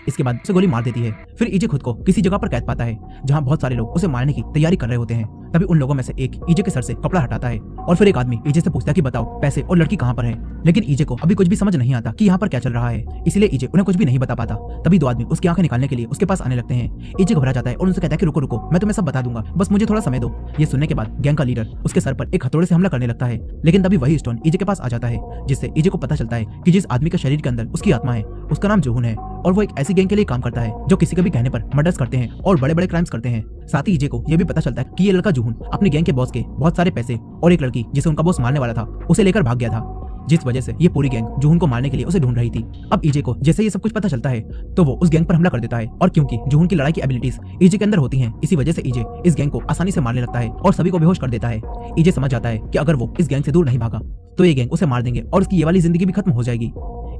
इसके बाद उसे गोली मार देती है। फिर ईजे खुद को किसी जगह पर कैद पाता है जहाँ बहुत सारे लोग उसे मारने की तैयारी कर रहे होते हैं। तभी उन लोगों में से एक ईजे के सर से कपड़ा हटाता है और फिर एक आदमी ईजे से पूछता है कि बताओ पैसे और लड़की कहाँ पर है। लेकिन ईजे को अभी कुछ भी समझ नहीं आता कि यहाँ पर क्या चल रहा है, इसलिए ईजे उन्हें कुछ भी नहीं बता पाता। तभी दो आदमी उसकी आंखें निकालने के लिए उसके पास आने लगते हैं। ईजे घबरा जाता है और उनसे कहता है कि रुको रुको, मैं तुम्हें सब बता दूंगा, बस मुझे थोड़ा समय दो। ये सुनने के बाद गैंग का लीडर उसके सर पर एक हथौड़े से हमला करने लगता है, लेकिन तभी वही स्टोन ईजे के पास आ जाता है जिससे ईजे को पता चलता है कि जिस आदमी के शरीर के अंदर उसकी आत्मा है उसका नाम जोहुन है और वो एक ऐसी गैंग के लिए काम करता है जो किसी के भी कहने पर मर्डर्स करते हैं और बड़े बड़े क्राइम्स करते हैं। साथ ही ईजे को यह भी पता चलता है कि ये लड़का जोहुन अपनी गैंग के बॉस के बहुत सारे पैसे और एक लड़की जिसे उनका बॉस मारने वाला था उसे लेकर भाग गया था, जिस वजह से ये पूरी गैंग जोहुन को मारने के लिए उसे ढूंढ रही थी। अब ईजे को जैसे ये सब कुछ पता चलता है तो वो उस गैंग पर हमला कर देता है और क्योंकि जोहुन की लड़ाई की एबिलिटीज ईजे के अंदर होती हैं, इसी वजह से ईजे इस गैंग को आसानी से मारने लगता है और सभी को बेहोश कर देता है। ईजे समझ जाता है कि अगर वो इस गैंग से दूर नहीं भागा तो ये गैंग उसे मार देंगे और उसकी ये वाली जिंदगी भी खत्म हो जाएगी।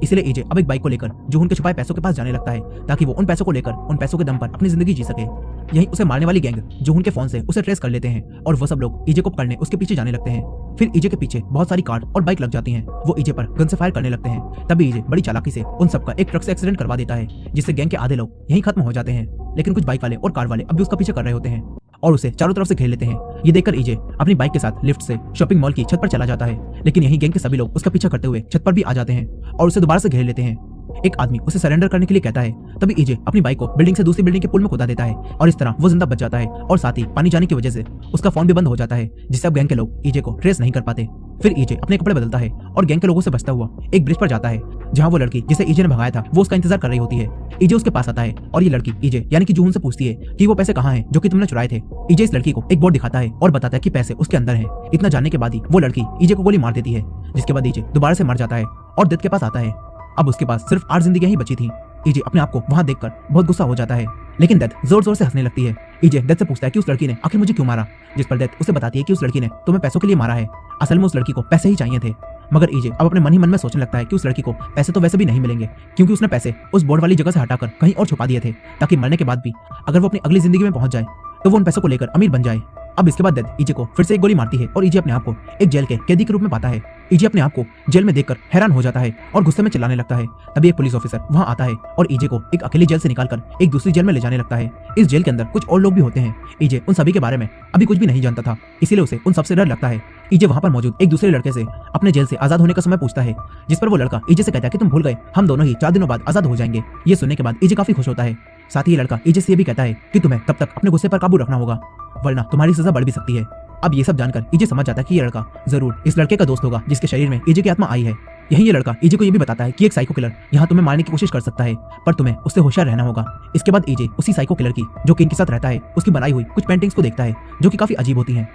इसलिए ईजे अब एक बाइक को लेकर जोहुन के छुपाए पैसों के पास जाने लगता है ताकि वो उन पैसों को लेकर उन पैसों के दम पर अपनी जिंदगी जी सके। यहीं उसे मारने वाली गैंग जोहुन के फोन से उसे ट्रेस कर लेते हैं और वो सब लोग ईजे को पकड़ने उसके पीछे जाने लगते हैं। फिर ईजे के पीछे बहुत सारी कार और बाइक लग जाती हैं। वो ईजे पर गन से फायर करने लगते हैं। तभी ईजे बड़ी चालाकी से उन सबका एक ट्रक से एक्सीडेंट करवा देता है जिससे गैंग के आधे लोग यहीं खत्म हो जाते हैं, लेकिन कुछ बाइक वाले और कार वाले अब भी उसका पीछे कर रहे होते हैं और उसे चारों तरफ से घेर लेते हैं। ये देखकर ईजे अपनी बाइक के साथ लिफ्ट से शॉपिंग मॉल की छत पर चला जाता है, लेकिन यहीं गैंग के सभी लोग उसका पीछा करते हुए छत पर भी आ जाते हैं और उसे दोबारा से घेर लेते हैं। एक आदमी उसे सरेंडर करने के लिए कहता है। तभी ईजे अपनी बाइक को बिल्डिंग से दूसरी बिल्डिंग के पुल में कुदा देता है और इस तरह वो जिंदा बच जाता है और साथ ही पानी जाने की वजह से उसका फोन भी बंद हो जाता है, जिससे अब गैंग के लोग ईजे को ट्रेस नहीं कर पाते। फिर ईजे अपने कपड़े बदलता है और गैंग के लोगों से बचता हुआ एक ब्रिज पर जाता है जहाँ वो लड़की जिसे ईजे ने भगाया था वो उसका इंतजार कर रही होती है। ईजे उसके पास आता है और ये लड़की ईजे यानी कि जोहुन से पूछती है कि वो पैसे कहाँ हैं जो कि तुमने चुराए थे। ईजे इस लड़की को एक बोर्ड दिखाता है और बताता है कि पैसे उसके अंदर हैं। इतना जानने के बाद ही वो लड़की ईजे को गोली मार देती है, जिसके बाद ईजे दोबारा से मर जाता है और डेथ के पास आता है। अब उसके पास सिर्फ 8 जिंदगियां ही बची थी। ईजे अपने आप को वहां देखकर बहुत गुस्सा हो जाता है, लेकिन डेथ जोर जोर से हंसने लगती है। ईजे डेथ से पूछता है कि उस लड़की ने आखिर मुझे क्यों मारा, जिस पर डेथ उसे बताती है कि उस लड़की ने तुम्हें पैसों के लिए मारा है। असल में उस लड़की को पैसे ही चाहिए थे, मगर ईजे अब अपने मन ही मन में सोचने लगता है कि उस लड़की को पैसे तो वैसे भी नहीं मिलेंगे क्योंकि उसने पैसे उस बोर्ड वाली जगह से हटाकर कहीं और छुपा दिए थे ताकि मरने के बाद भी अगर वो अपनी अगली जिंदगी में पहुंच जाए तो वो उन पैसों को लेकर अमीर बन जाए। अब इसके बाद डेथ ईजे को फिर से एक गोली मारती है और ईजे अपने आप को एक जेल के कैदी के रूप में पाता है। ईजे अपने आप को जेल में देखकर हैरान हो जाता है और गुस्से में चिल्लाने लगता है। तभी एक पुलिस ऑफिसर वहां आता है और ईजे को एक अकेली जेल से निकालकर एक दूसरी जेल में ले जाने लगता है। इस जेल के अंदर कुछ और लोग भी होते हैं। ईजे उन सभी के बारे में अभी कुछ भी नहीं जानता था, इसीलिए उसे उन सबसे डर लगता है। ईजे वहां पर मौजूद एक दूसरे लड़के से अपने जेल से आजाद होने का समय पूछता है, जिस पर वो लड़का ईजे से कहता है कि तुम भूल गए, हम दोनों ही 4 दिनों बाद आजाद हो जाएंगे। ये सुनने के बाद ईजे काफी खुश होता है। साथ ही ये लड़का ईजे से ये भी कहता है कि तुम्हें तब तक अपने गुस्से पर काबू रखना होगा वरना तुम्हारी सजा बढ़ भी सकती है। अब ये सब जानकर ईजे समझ जाता है कि ये लड़का जरूर इस लड़के का दोस्त होगा जिसके शरीर में ईजे की आत्मा आई है। यही ये लड़का ईजे को ये भी बताता है कि एक साइको किलर यहाँ तुम्हें मारने की कोशिश कर सकता है, पर तुम्हें उससे होशियार रहना होगा। इसके बाद ईजे उसी साइको किलर की जो कि इनके साथ रहता है उसकी बनाई हुई कुछ पेंटिंग्स को देखता है जो कि काफी अजीब होती हैं।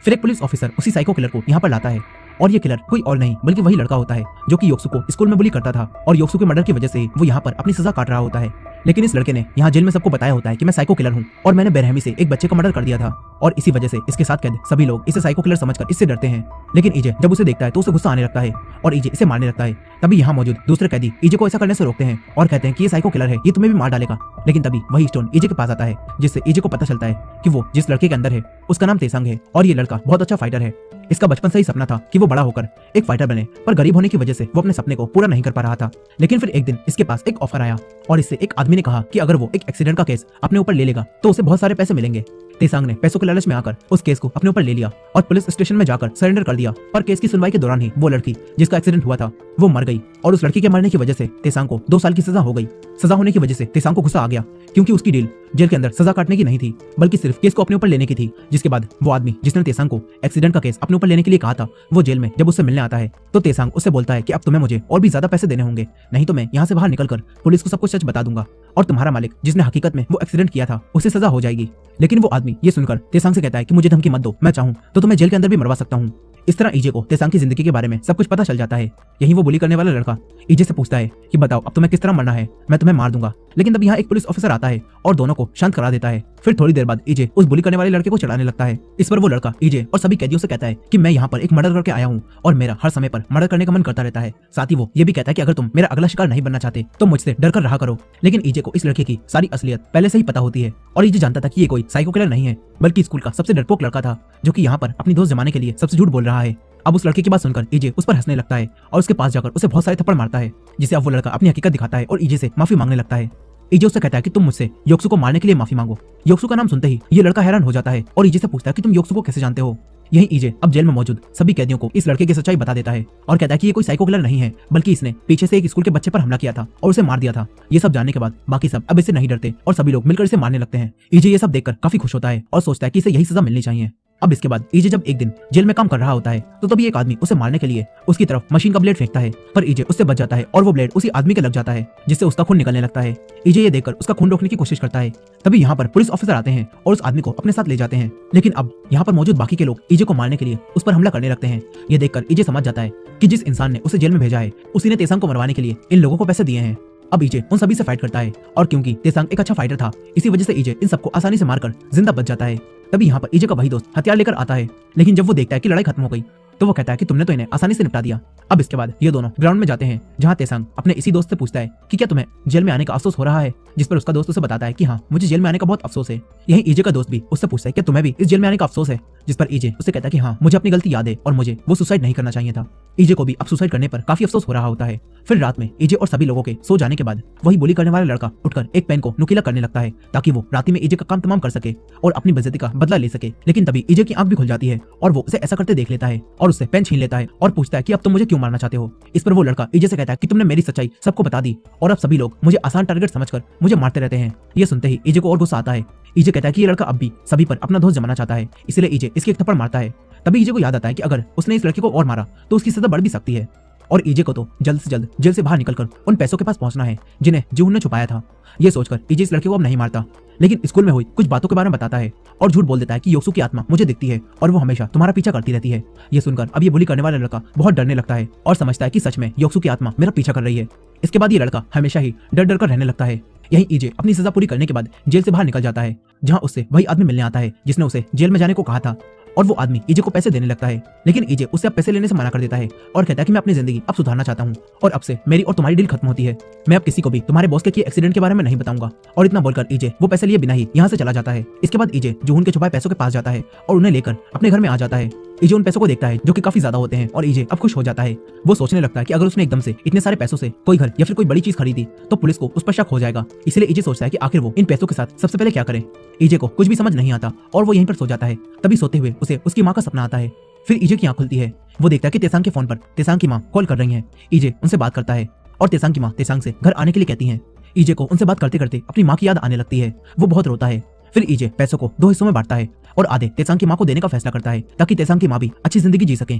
फिर एक पुलिस ऑफिसर उसी साइको किलर को यहाँ पर लाता है और ये किलर कोई और नहीं बल्कि वही लड़का होता है जो कि योक्सु को स्कूल में बुली करता था और योक्सु के मर्डर की वजह से वो यहाँ पर अपनी सजा काट रहा होता है। लेकिन इस लड़के ने यहाँ जेल में सबको बताया होता है कि मैं साइको किलर हूँ और मैंने बेरहमी से एक बच्चे का मर्डर कर दिया था और इसी वजह से इसके साथ कैद सभी लोग इसे साइको किलर समझकर इससे डरते हैं। लेकिन ईजे जब उसे देखता है तो उसे गुस्सा आने लगता है और ईजे इसे मारने लगता है। तभी यहाँ मौजूद दूसरे कैदी ईजे को ऐसा करने से रोकते हैं और कहते हैं कि ये साइको किलर है, ये तुम्हें भी मार डालेगा। लेकिन तभी वही स्टोन ईजे के पास आता है जिससे ईजे को पता चलता है कि वो जिस लड़के के अंदर है उसका नाम तेसंग है और ये लड़का बहुत अच्छा फाइटर है। इसका बचपन से ही सपना था कि वो बड़ा होकर एक फाइटर बने, पर गरीब होने की वजह से वो अपने सपने को पूरा नहीं कर पा रहा था। लेकिन फिर एक दिन इसके पास एक ऑफर आया और इससे एक आदमी ने कहा कि अगर वो एक एक्सीडेंट का केस अपने ऊपर ले लेगा तो उसे बहुत सारे पैसे मिलेंगे। तेसांग ने पैसों के लालच में आकर उस केस को अपने ऊपर ले लिया और पुलिस स्टेशन में जाकर सरेंडर कर दिया। पर केस की सुनवाई के दौरान ही वो लड़की जिसका एक्सीडेंट हुआ था वो मर गई और उस लड़की के मरने की वजह से तेसांग को 2 साल की सजा हो गई। सजा होने की वजह से तेसांग को गुस्सा आ गया क्योंकि उसकी डील जेल के अंदर सजा काटने की नहीं थी बल्कि सिर्फ केस को अपने ऊपर लेने की थी। जिसके बाद वो आदमी जिसने तेसांग को एक्सीडेंट का केस अपने ऊपर लेने के लिए कहा था वो जेल में जब उससे मिलने आता है तो तेसांग उससे बोलता है कि अब तुम्हें मुझे और भी ज्यादा पैसे देने होंगे, नहीं तो मैं यहाँ से बाहर निकलकर पुलिस को सब कुछ सच बता दूंगा और तुम्हारा मालिक जिसने हकीकत में वो एक्सीडेंट किया था उसे सजा हो जाएगी। लेकिन वो आदमी ये सुनकर तेसांग से कहता है कि मुझे धमकी मत दो, मैं चाहूँ तो तुम्हें जेल के अंदर भी मरवा सकता हूँ। इस तरह ईजे को तेसांग की जिंदगी के बारे में सब कुछ पता चल जाता है। यही वो बुली करने वाला लड़का ईजे से पूछता है कि बताओ अब तुम्हें किस तरह मरना है, मैं तुम्हें मार दूंगा। लेकिन तब यहाँ एक पुलिस ऑफिसर आता है और दोनों को शांत करा देता है। फिर थोड़ी देर बाद ईजे उस बुली करने वाले लड़के को चढ़ाने लगता है। इस पर वो लड़का ईजे और सभी कैदियों से कहता है कि मैं यहाँ पर एक मर्डर करके आया हूँ और मेरा हर समय पर मर्डर करने का मन करता रहता है। साथ ही वो ये भी कहता है कि अगर तुम मेरा अगला शिकार नहीं बनना चाहते तो मुझसे डर कर रहा करो। लेकिन ईजे को इस लड़के की सारी असलियत पहले से ही पता होती है और ईजे जानता था कि ये कोई साइको किलर नहीं है, बल्कि स्कूल का सबसे डरपोक लड़का था जो कि यहाँ पर अपनी दोस्त जमाने के लिए सबसे झूठ बोल रहा है। अब उस लड़के की बात सुनकर ईजे उस पर हंसने लगता है और उसके पास जाकर उसे बहुत सारे थप्पड़ मारता है, जिसे अब वो लड़का अपनी हकीकत दिखाता है और ईजे से माफी मांगने लगता है। ईजे उससे कहता है कि तुम मुझसे योक्सु को मारने के लिए माफी मांगो। योक्सु का नाम सुनते ही ये लड़का हैरान हो जाता है और ईजे से पूछता है कि तुम योक्सु को कैसे जानते हो। यही ईजे अब जेल में मौजूद सभी कैदियों को इस लड़के की सच्चाई बता देता है और कहता है कि ये कोई साइको किलर नहीं है, बल्कि इसने पीछे से एक स्कूल के बच्चे पर हमला किया था और उसे मार दिया था। ये सब जानने के बाद बाकी सब अब इससे नहीं डरते और सभी लोग मिलकर इसे मारने लगते हैं। ईजे ये सब देखकर काफी खुश होता है और सोचता है कि इसे यही सजा मिलनी चाहिए। अब इसके बाद ईजे जब एक दिन जेल में काम कर रहा होता है तो तभी एक आदमी उसे मारने के लिए उसकी तरफ मशीन का ब्लेड फेंकता है, पर ईजे उससे बच जाता है और वो ब्लेड उसी आदमी के लग जाता है, जिससे उसका खून निकलने लगता है। ईजे ये देखकर उसका खून रोकने की कोशिश करता है। तभी यहाँ पर पुलिस ऑफिसर आते हैं और उस आदमी को अपने साथ ले जाते हैं। लेकिन अब यहाँ पर मौजूद बाकी के लोग ईजे को मारने के लिए उस पर हमला करने लगते हैं। ये देखकर ईजे समझ जाता है कि जिस इंसान ने उसे जेल में भेजा है उसी ने तेसांग को मरवाने के लिए इन लोगों को पैसे दिए हैं। अब ईजे उन सभी से फाइट करता है और क्योंकि तेसांग एक अच्छा फाइटर था इसी वजह से ईजे इन सबको आसानी से मारकर जिंदा बच जाता है। तभी यहाँ पर ईजे का वही दोस्त हथियार लेकर आता है, लेकिन जब वो देखता है कि लड़ाई खत्म हो गई तो वो कहता है कि तुमने तो इन्हें आसानी से निपटा दिया। अब इसके बाद ये दोनों ग्राउंड में जाते हैं जहाँ तेसांग अपने इसी दोस्त से पूछता है कि क्या तुम्हें जेल में आने का अफसोस हो रहा है, जिस पर उसका दोस्त उसे बताता है कि हाँ मुझे जेल में आने का बहुत अफसोस है। यही ईजे का दोस्त भी उससे पूछता है कि तुम्हें भी इस जेल में आने का अफसोस है, जिस पर ईजे उससे कहता है कि हाँ मुझे अपनी गलती याद है और मुझे वो सुसाइड नहीं करना चाहिए था। ईजे को भी अब सुसाइड करने पर काफी अफसोस हो रहा होता है। फिर रात में ईजे और सभी लोगों के सो जाने के बाद वही बुली करने वाला लड़का उठकर एक पेन को नुकीला करने लगता है ताकि वो रात में ईजे का काम तमाम कर सके और अपनी बेइज्जती का बदला ले सके। लेकिन तभी ईजे की आंख भी खुल जाती है और वो उसे ऐसा करते देख लेता है और उससे पेन छीन लेता है और पूछता है कि अब तुम मुझे क्यों मारना चाहते हो। इस पर वो लड़का ईजे से कहता है कि तुमने मेरी सच्चाई सबको बता दी और अब सभी लोग मुझे आसान टारगेट समझकर मुझे मारते रहते हैं। ये सुनते ही ईजे को और गुस्सा आता है। ईजे कहता है कि ये लड़का अब भी सभी पर अपना दोस्त जमाना चाहता है, इसलिए ईजे इसके एक थप्पड़ मारता है। तभी ईजे को याद आता है कि अगर उसने इस लड़के को और मारा तो उसकी सजा बढ़ भी सकती है और ईजे को तो जल्द से जल्द जेल से बाहर निकलकर उन पैसों के पास पहुंचना है जिन्हें जून ने छुपाया था। ये सोचकर ईजे इस लड़के को अब नहीं मारता, लेकिन स्कूल में हुई कुछ बातों के बारे में बताता है और झूठ बोल देता है कि योक्सु की आत्मा मुझे दिखती है और वो हमेशा तुम्हारा पीछा करती रहती है। ये सुनकर अब ये बुली करने वाला लड़का बहुत डरने लगता है और समझता है कि सच में योक्सु की आत्मा मेरा पीछा कर रही है। इसके बाद ये लड़का हमेशा ही डर डर कर रहने लगता है। यही ईजे अपनी सजा पूरी करने के बाद जेल से बाहर निकल जाता है, जहाँ उससे वही आदमी मिलने आता है जिसने उसे जेल में जाने को कहा था और वो आदमी ईजे को पैसे देने लगता है। लेकिन ईजे उससे अब पैसे लेने से मना कर देता है और कहता है कि मैं अपनी जिंदगी अब सुधारना चाहता हूँ और अब से मेरी और तुम्हारी डील खत्म होती है। मैं अब किसी को भी तुम्हारे बॉस के किए एक्सीडेंट के बारे में नहीं बताऊंगा। और इतना बोलकर ईजे वो पैसे लिए बिना ही यहाँ से चला जाता है। इसके बाद ईजे जून के छुपाए पैसों के पास जाता है और उन्हें लेकर अपने घर में आ जाता है। ईजे उन पैसों को देखता है जो कि काफी ज्यादा होते हैं और ईजे अब खुश हो जाता है। वो सोचने लगता है कि अगर उसने एकदम से इतने सारे पैसों से कोई घर या फिर कोई बड़ी चीज खरीदी तो पुलिस को उस पर शक हो जाएगा। इसलिए ईजे सोचता है कि आखिर वो इन पैसों के साथ सबसे पहले क्या करे। ईजे को कुछ भी समझ नहीं आता और वो यहीं पर सो जाता है। तभी सोते हुए उसे उसकी माँ का सपना आता है। फिर ईजे की आंख खुलती है। वो देखता है कि तेसांग के फोन पर तेसांग की माँ कॉल कर रही है। ईजे उनसे बात करता है और तेसांग की माँ तेसांग से घर आने के लिए कहती है। ईजे को उनसे बात करते करते अपनी माँ की याद आने लगती है। वो बहुत रोता है। फिर ईजे पैसों को 2 हिस्सों में बांटता है और आधे तेसांग की माँ को देने का फैसला करता है ताकि तेसांग की माँ भी अच्छी जिंदगी जी सके।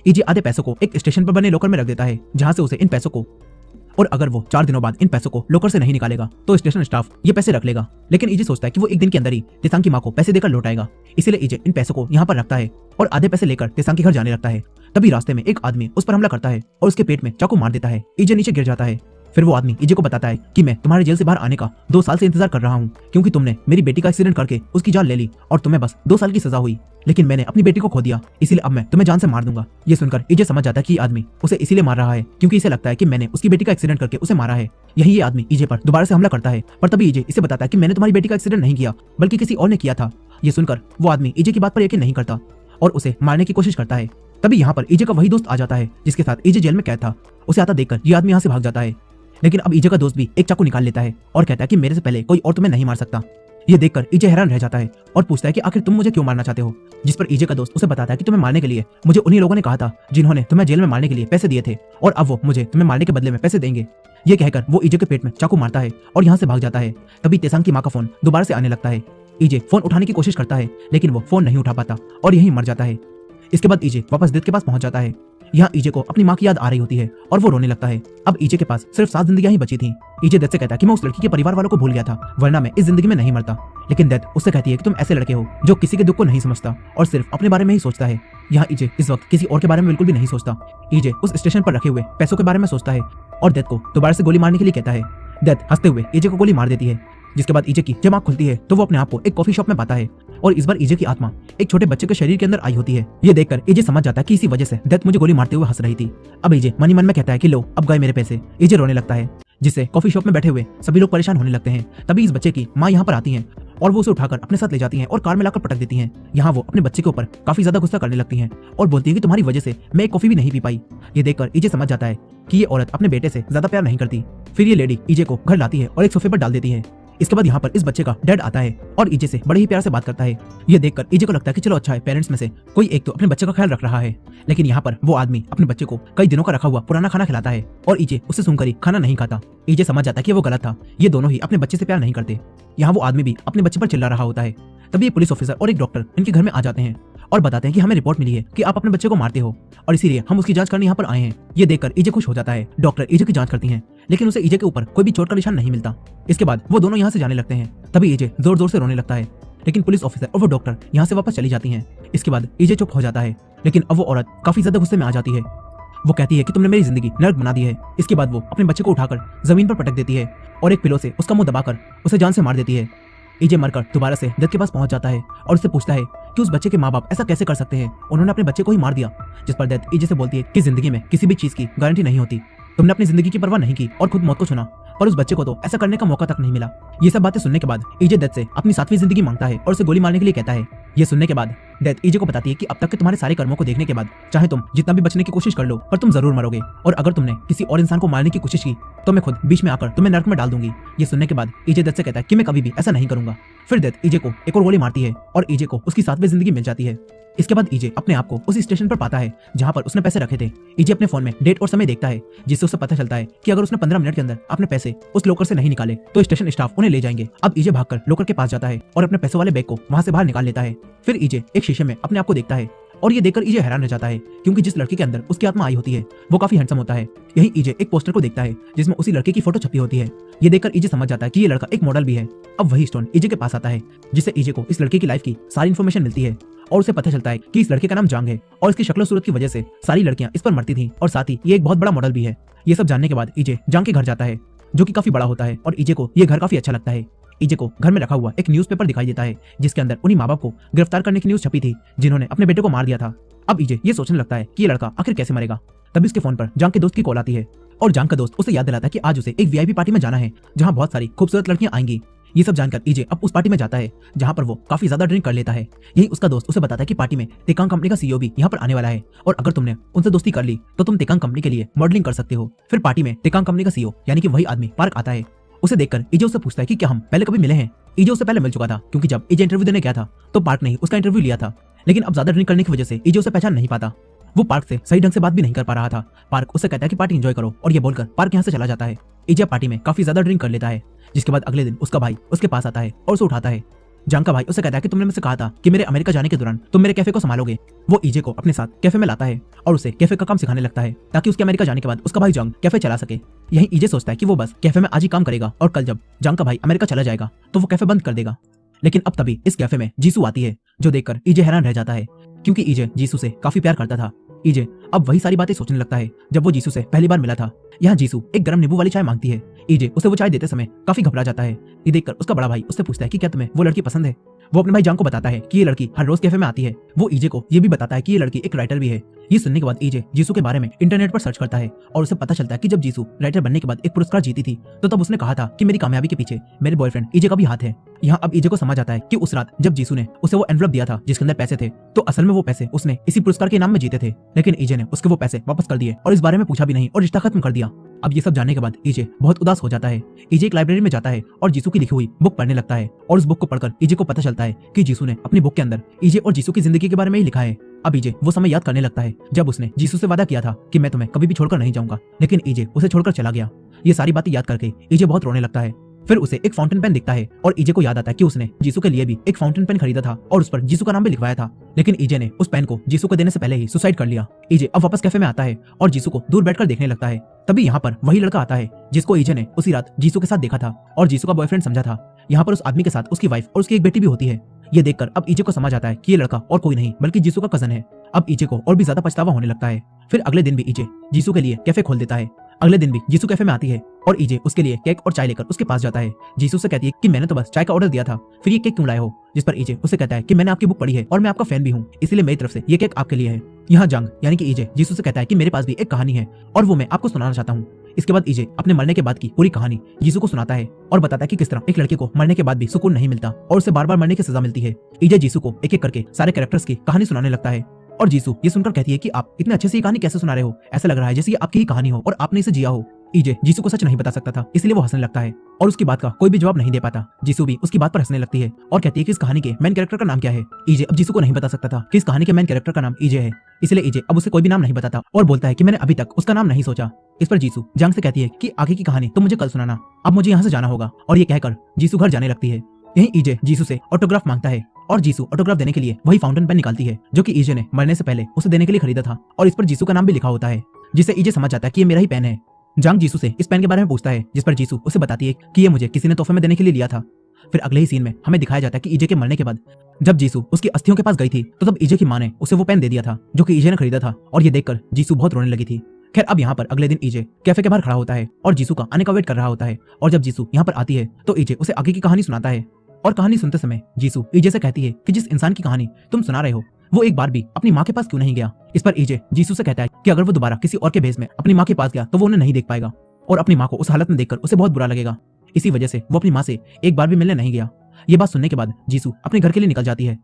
ईजे आधे पैसों को एक स्टेशन पर बने लॉकर में रख देता है जहाँ से उसे इन पैसों को, और अगर वो 4 दिनों बाद इन पैसों को लॉकर से नहीं निकालेगा तो स्टेशन स्टाफ ये पैसे रख लेगा। लेकिन ईजे सोचता है कि वो एक दिन के अंदर ही तेसांग की माँ को पैसे देकर लौटाएगा, इसलिए ईजे इन पैसों को यहाँ पर रखता है और आधे पैसे लेकर तेसांग के घर जाने लगता है। तभी रास्ते में एक आदमी उस पर हमला करता है और उसके पेट में चाकू मार देता है। ईजे नीचे गिर जाता है। फिर वो आदमी ईजे को बताता है कि मैं तुम्हारे जेल से बाहर आने का 2 साल से इंतजार कर रहा हूँ, क्योंकि तुमने मेरी बेटी का एक्सीडेंट करके उसकी जान ले ली और तुम्हें बस 2 साल की सजा हुई, लेकिन मैंने अपनी बेटी को खो दिया, इसलिए अब मैं तुम्हें जान से मार दूंगा। ये सुनकर ईजे समझ जाता है कि आदमी उसे इसीलिए मार रहा है क्योंकि इसे लगता है कि मैंने उसकी बेटी का एक्सीडेंट करके उसे मारा है। यही ये आदमी ईजे पर दोबारा से हमला करता है, पर तभी ईजे इसे बताता है कि मैंने तुम्हारी बेटी का एक्सीडेंट नहीं किया बल्कि किसी और ने किया था। ये सुनकर वो आदमी ईजे की बात पर यकीन नहीं करता और उसे मारने की कोशिश करता है। तभी यहाँ पर ईजे का वही दोस्त आ जाता है जिसके साथ ईजे जेल में कैद था। उसे आता देखकर ये आदमी यहाँ से भाग जाता है, लेकिन अब ईजे का दोस्त भी एक चाकू निकाल लेता है और कहता है कि मेरे से पहले कोई और तुम्हें नहीं मार सकता। ये देखकर ईजे हैरान रह जाता है और पूछता है कि आखिर तुम मुझे क्यों मारना चाहते हो, जिस पर ईजे का दोस्त उसे बताता है कि तुम्हें मारने के लिए मुझे उन्हीं लोगों ने कहा था जिन्होंने तुम्हें जेल में मारने के लिए पैसे दिए थे और अब वो मुझे तुम्हें मारने के बदले में पैसे देंगे। ये कहकर वो ईजे के पेट में चाकू मारता है और यहाँ से भाग जाता है। तभी तेसांग की माँ का फोन दोबारा से आने लगता है। ईजे फोन उठाने की कोशिश करता है लेकिन वो फोन नहीं उठा पाता और यहीं मर जाता है। इसके बाद ईजे वापस डेथ के पास पहुंच जाता है। यहाँ ईजे को अपनी माँ की याद आ रही होती है और वो रोने लगता है। अब ईजे के पास सिर्फ 7 जिंदगियां ही बची थी। ईजे डेथ से कहता है कि मैं उस लड़की के परिवार वालों को भूल गया था, वरना मैं इस जिंदगी में नहीं मरता। लेकिन डेथ उससे कहती है कि तुम ऐसे लड़के हो जो किसी के दुख को नहीं समझता और सिर्फ अपने बारे में ही सोचता है। यहाँ ईजे इस वक्त किसी और के बारे में बिल्कुल भी नहीं सोचता। ईजे उस स्टेशन पर रखे हुए पैसों के बारे में सोचता है और डेथ को दोबारा से गोली मारने के लिए कहता है। डेथ हंसते हुए ईजे को गोली मार देती है। जिसके बाद ईजे की जब आंख खुलती है तो वो अपने आप को एक कॉफी शॉप में पाता है और इस बार ईजे की आत्मा एक छोटे बच्चे के शरीर के अंदर आई होती है। ये देखकर ईजे समझ जाता है कि इसी वजह से डेथ मुझे गोली मारते हुए हंस रही थी। अब ईजे मन ही मन में कहता है कि लो अब गए मेरे पैसे। ईजे रोने लगता है, जिससे कॉफी शॉप में बैठे हुए सभी लोग परेशान होने लगते हैं। तभी इस बच्चे की माँ यहाँ पर आती है और वो उसे उठाकर अपने साथ ले जाती हैं और कार में लाकर पटक देती हैं। यहाँ वो अपने बच्चे के ऊपर काफी ज्यादा गुस्सा करने लगती हैं और बोलती है कि तुम्हारी वजह से मैं एक कॉफी भी नहीं पी पाई। ये देखकर ईजे समझ जाता है कि ये औरत अपने बेटे से ज्यादा प्यार नहीं करती। फिर ये लेडी ईजे को घर लाती है और एक सोफे पर डाल देती है। इसके बाद यहाँ पर इस बच्चे का डैड आता है और ईजे से बड़े ही प्यार से बात करता है। ये देखकर ईजे को लगता है कि चलो अच्छा है, पेरेंट्स में से कोई एक तो अपने बच्चे का ख्याल रख रहा है। लेकिन यहाँ पर वो आदमी अपने बच्चे को कई दिनों का रखा हुआ पुराना खाना खिलाता है और ईजे उससे सुनकर ही खाना नहीं खाता। ईजे समझ जाता है कि वो गलत था, ये दोनों ही अपने बच्चे से प्यार नहीं करते। यहाँ वो आदमी भी अपने बच्चे पर चिल्ला रहा होता है। तभी पुलिस ऑफिसर और एक डॉक्टर इनके घर में आ जाते हैं और बताते हैं कि हमें रिपोर्ट मिली है कि आप अपने बच्चे को मारते हो और इसीलिए हम उसकी जांच करने यहाँ पर आए हैं। ये देखकर ईजे खुश हो जाता है। डॉक्टर ईजे की जांच करती हैं लेकिन उसे ईजे के ऊपर कोई भी चोट का निशान नहीं मिलता। इसके बाद वो दोनों यहाँ से जाने लगते हैं। तभी ईजे जोर जोर से रोने लगता है लेकिन पुलिस ऑफिसर और वो डॉक्टर यहाँ से वापस चली जाती हैं। इसके बाद ईजे चुप हो जाता है लेकिन अब वो औरत काफी ज्यादा गुस्से में आ जाती है। वो कहती है कि तुमने मेरी जिंदगी नरक बना दी है। इसके बाद वो अपने बच्चे को उठाकर जमीन पर पटक देती है और एक पिलो से उसका मुंह दबाकर उसे जान से मार देती है। ईजे मरकर दोबारा से डेथ के पास पहुंच जाता है और उससे पूछता है कि उस बच्चे के माँ बाप ऐसा कैसे कर सकते हैं, उन्होंने अपने बच्चे को ही मार दिया। जिस पर डेथ ईजे से बोलती है कि जिंदगी में किसी भी चीज की गारंटी नहीं होती, तुमने अपनी जिंदगी की परवाह नहीं की और खुद मौत को चुना, पर उस बच्चे को तो ऐसा करने का मौका तक नहीं मिला। ये सब बातें सुनने के बाद ईजे डेथ से अपनी 7वीं जिंदगी मांगता है और उसे गोली मारने के लिए कहता है। ये सुनने के बाद डेथ ईजे को बताती है कि अब तक के तुम्हारे सारे कर्मों को देखने के बाद चाहे तुम जितना भी बचने की कोशिश कर लो पर तुम जरूर मरोगे, और अगर तुमने किसी और इंसान को मारने की कोशिश की तो मैं खुद बीच में आकर तुम्हें नरक में डाल दूंगी। ये सुनने के बाद ईजे डेथ से कहता है कि मैं कभी भी ऐसा नहीं करूंगा। फिर डेथ ईजे को एक और गोली मारती है और ईजे को उसकी 7वीं जिंदगी मिल जाती है। इसके बाद ईजे अपने आप को उस स्टेशन पर पाता है जहां पर उसने पैसे रखे थे। ईजे अपने फोन में डेट और समय देखता है जिससे उसे पता चलता है कि अगर उसने 15 मिनट के अंदर अपने पैसे उस लॉकर से नहीं निकाले तो स्टेशन स्टाफ उन्हें ले जाएंगे। अब ईजे भागकर लॉकर के पास जाता है और अपने पैसों वाले बैग को वहां से बाहर निकाल लेता है। फिर ईजे एक शीशे में अपने आप को देखता है और ये देखकर ईजे हैरान रह जाता है क्योंकि जिस लड़के के अंदर उसकी आत्मा आई होती है वो काफी हैंडसम होता है। यही ईजे एक पोस्टर को देखता है जिसमें उसी लड़के की फोटो छपी होती है। ये देखकर ईजे समझ जाता है कि ये लड़का एक मॉडल भी है। अब वही स्टोन ईजे के पास आता है जिससे ईजे को इस लड़के की लाइफ की सारी इन्फॉर्मेशन मिलती है और उसे पता चलता है कि इस लड़के का नाम जांग है और इसकी शक्ल सूरत की वजह से सारी लड़कियां इस पर मरती थी और साथ ही ये एक बहुत बड़ा मॉडल भी है। ये सब जानने के बाद ईजे जांग के घर जाता है जो कि काफी बड़ा होता है और ईजे को ये घर काफी अच्छा लगता है। ईजे को घर में रखा हुआ एक न्यूज़पेपर दिखाई देता है जिसके अंदर उन्हीं माँ बाप को गिरफ्तार करने की न्यूज छपी थी जिन्होंने अपने बेटे को मार दिया था। अब ईजे ये सोचने लगता है कि ये लड़का आखिर कैसे मरेगा। तभी उसके फोन पर जांग के दोस्त की कॉल आती है और जांग का दोस्त उसे याद दिलाता है कि आज उसे एक वीआईपी पार्टी में जाना है जहाँ बहुत सारी खूबसूरत लड़कियां आएंगी। ये सब जानकर ईजे अब उस पार्टी में जाता है जहाँ पर वो काफी ज्यादा ड्रिंक कर लेता है। यही उसका दोस्त उसे बताता है कि पार्टी में तेकांग कंपनी का सीईओ भी यहाँ पर आने वाला है और अगर तुमने उनसे दोस्ती कर ली तो तुम तेकांग कंपनी के लिए मॉडलिंग कर सकते हो। फिर पार्टी में तेकांग कंपनी का सीईओ यानी कि वही आदमी पार्क आता है। उसे देखकर ईजे उससे पूछता है कि क्या हम पहले कभी मिले हैं। ईजे उससे पहले मिल चुका था क्योंकि जब ईजे इंटरव्यू देने गया था तो पार्क ने ही उसका इंटरव्यू लिया था, लेकिन अब ज्यादा ड्रिंक करने की वजह से ईजे उसे पहचान नहीं पाता। वो पार्क से सही ढंग से बात भी नहीं कर पा रहा था। पार्क उससे कहता है कि पार्टी एंजॉय करो और ये बोलकर पार्क यहाँ से चला जाता है। ईजे पार्टी में काफी ज्यादा ड्रिंक कर लेता है जिसके बाद अगले दिन उसका भाई उसके पास आता है और उसे उठाता है। जांग का भाई उसे कहता है कि तुमने मुझसे कहा था कि मेरे अमेरिका जाने के दौरान तुम मेरे कैफे को संभालोगे। वो ईजे को अपने साथ कैफे में लाता है और उसे कैफे का काम सिखाने लगता है ताकि उसके अमेरिका जाने के बाद उसका भाई जांग कैफे चला सके। यही ईजे सोचता है कि वो बस कैफे में आज ही काम करेगा और कल जब जांग का भाई अमेरिका चला जाएगा तो वो कैफे बंद कर देगा। लेकिन अब तभी इस कैफे में जीसू आती है जो देखकर ईजे हैरान रह जाता है क्योंकि ईजे जीसू से काफी प्यार करता था। ईजे अब वही सारी बातें सोचने लगता है जब वो जीसू से पहली बार मिला था। यहाँ जीसू एक गर्म नींबू वाली चाय मांगती है। ईजे उसे वो चाय देते समय काफी घबरा जाता है। ये देखकर उसका बड़ा भाई उससे पूछता है कि क्या तुम्हें वो लड़की पसंद है। वो अपने भाई जांग को बताता है कि ये लड़की हर रोज कैफे में आती है। वो ईजे को ये भी बताता है कि ये लड़की एक राइटर भी है। ये सुनने के बाद ईजे जीसू के बारे में इंटरनेट पर सर्च करता है और उसे पता चलता है कि जब जीसू राइटर बनने के बाद एक पुरस्कार जीती थी तो तब उसने कहा था कि मेरी कामयाबी के पीछे मेरे बॉयफ्रेंड ईजे का भी हाथ है। यहाँ अब ईजे को समझ आता है कि उस रात जब जीसू ने उसे वो एनवलप दिया था जिसके अंदर पैसे थे तो असल में वो पैसे उसने इसी पुरस्कार के इनाम में जीते थे, लेकिन ईजे ने उसके वो पैसे वापस कर दिए और इस बारे में पूछा भी नहीं और रिश्ता खत्म कर दिया। अब ये सब जानने के बाद ईजे बहुत उदास हो जाता है। ईजे एक लाइब्रेरी में जाता है और जीसू की लिखी हुई बुक पढ़ने लगता है और उस बुक को पढ़कर ईजे को पता चलता है कि जीसू ने अपनी बुक के अंदर ईजे और जीसू की जिंदगी के बारे में ही लिखा है। अब ईजे वो समय याद करने लगता है जब उसने जीसू से वादा किया था कि मैं तुम्हें कभी भी छोड़कर नहीं जाऊंगा, लेकिन ईजे उसे छोड़कर चला गया। ये सारी बातें याद करके ईजे बहुत रोने लगता है। फिर उसे एक फाउंटेन पेन दिखता है और ईजे को याद आता है कि उसने जीसू के लिए भी एक फाउंटेन पेन खरीदा था और उस पर जीसू का नाम भी लिखवाया था, लेकिन ईजे ने उस पेन को जीसू को देने से पहले ही सुसाइड कर लिया। ईजे अब वापस कैफे में आता है और जीसू को दूर बैठकर देखने लगता है। तभी यहाँ पर वही लड़का आता है जिसको ईजे ने उसी रात जीसू के साथ देखा था और जीसू का बॉयफ्रेंड समझा था। यहाँ पर उस आदमी के साथ उसकी वाइफ और उसकी एक बेटी भी होती है। ये देखकर अब ईजे को समझ आता है कि ये लड़का और कोई नहीं बल्कि जीसू का कजन है। अब ईजे को और भी ज्यादा पछतावा होने लगता है। फिर अगले दिन भी ईजे जीसू के लिए कैफे खोल देता है। अगले दिन भी जीसू कैफे में आती है और ईजे उसके लिए केक और चाय लेकर उसके पास जाता है। जीसू से कहती है कि मैंने तो बस चाय का ऑर्डर दिया था, फिर ये केक क्यों लाए हो? जिस पर ईजे उससे कहता है कि मैंने आपकी बुक पढ़ी है और मैं आपका फैन भी हूँ, इसलिए मेरी तरफ से ये केक आपके लिए है। यहाँ जंग यानी कि ईजे जीसू से कहता है कि मेरे पास भी एक कहानी है और वो मैं आपको सुनाना चाहता हूँ। इसके बाद ईजे अपने मरने के बाद की पूरी कहानी जीसू को सुनाता है और बताता है कि किस तरह एक लड़के को मरने के बाद भी सुकून नहीं मिलता और उसे बार बार मरने की सजा मिलती है। ईजे जीसू को एक एक करके सारे कैरेक्टर्स की कहानी सुनाने लगता है और जीसू ये सुनकर कहती है कि आप इतने अच्छे से ये कहानी कैसे सुना रहे हो, ऐसा लग रहा है जैसे ये आपकी ही कहानी हो और आपने इसे जिया हो। ईजे जीसू को सच नहीं बता सकता था, इसलिए वो हंसने लगता है और उसकी बात का कोई भी जवाब नहीं दे पाता। जीसू भी उसकी बात पर हंसने लगती है और कहती है कि इस कहानी के मेन कैरेक्टर का नाम क्या है। ईजे अब जीसू को नहीं बता सकता था कि इस कहानी के मेन कैरेक्टर का नाम ईजे है, इसलिए ईजे अब उसे कोई भी नाम नहीं बताता और बोलता है कि मैंने अभी तक उसका नाम नहीं सोचा। इस पर जीसू जंग से कहती है कि आगे की कहानी तुम मुझे कल सुनाना, अब मुझे यहाँ से जाना होगा। और ये कहकर जीसू घर जाने लगती है। यहीं ईजे जीसू से ऑटोग्राफ मांगता है और जीसू ऑटोग्राफ देने के लिए वही फाउंटेन पेन निकालती है जो कि ईजे ने मरने से पहले उसे देने के लिए खरीदा था और इस पर जीसू का नाम भी लिखा होता है, जिससे ईजे समझ जाता है कि ये मेरा ही पेन है। जंग जीसू से इस पेन के बारे में पूछता है, जिस पर जीसू उसे बताती है कि ये मुझे किसी ने तोहफे में देने के लिए लिया था। फिर अगले ही सीन में हमें दिखाया जाता है कि ईजे के मरने के बाद जब जीसू उसकी अस्थियों के पास गई थी तो तब ईजे की मां ने उसे वो पेन दे दिया था जो कि ईजे ने खरीदा था और ये देखकर जीसू बहुत रोने लगी थी। खैर अब यहाँ पर अगले दिन ईजे कैफे के बाहर खड़ा होता है और जीसू का आने का वेट कर रहा होता है और जब जीसू यहाँ पर आती है तो ईजे उसे आगे की कहानी सुनाता है और कहानी सुनते समय जीसू ईजे से कहती है कि जिस इंसान की कहानी तुम सुना रहे हो वो एक बार भी अपनी माँ के पास क्यों नहीं गया। इस पर ईजे जीसू से कहता है कि अगर वो दोबारा किसी और के भेष में अपनी माँ के पास गया तो वो उन्हें नहीं देख पाएगा और अपनी माँ को उस हालत में देखकर उसे बहुत बुरा लगेगा, इसी वजह से वो अपनी माँ से एक बार भी मिलने नहीं गया। ये बात सुनने के बाद जीसू अपने घर के लिए निकल जाती है।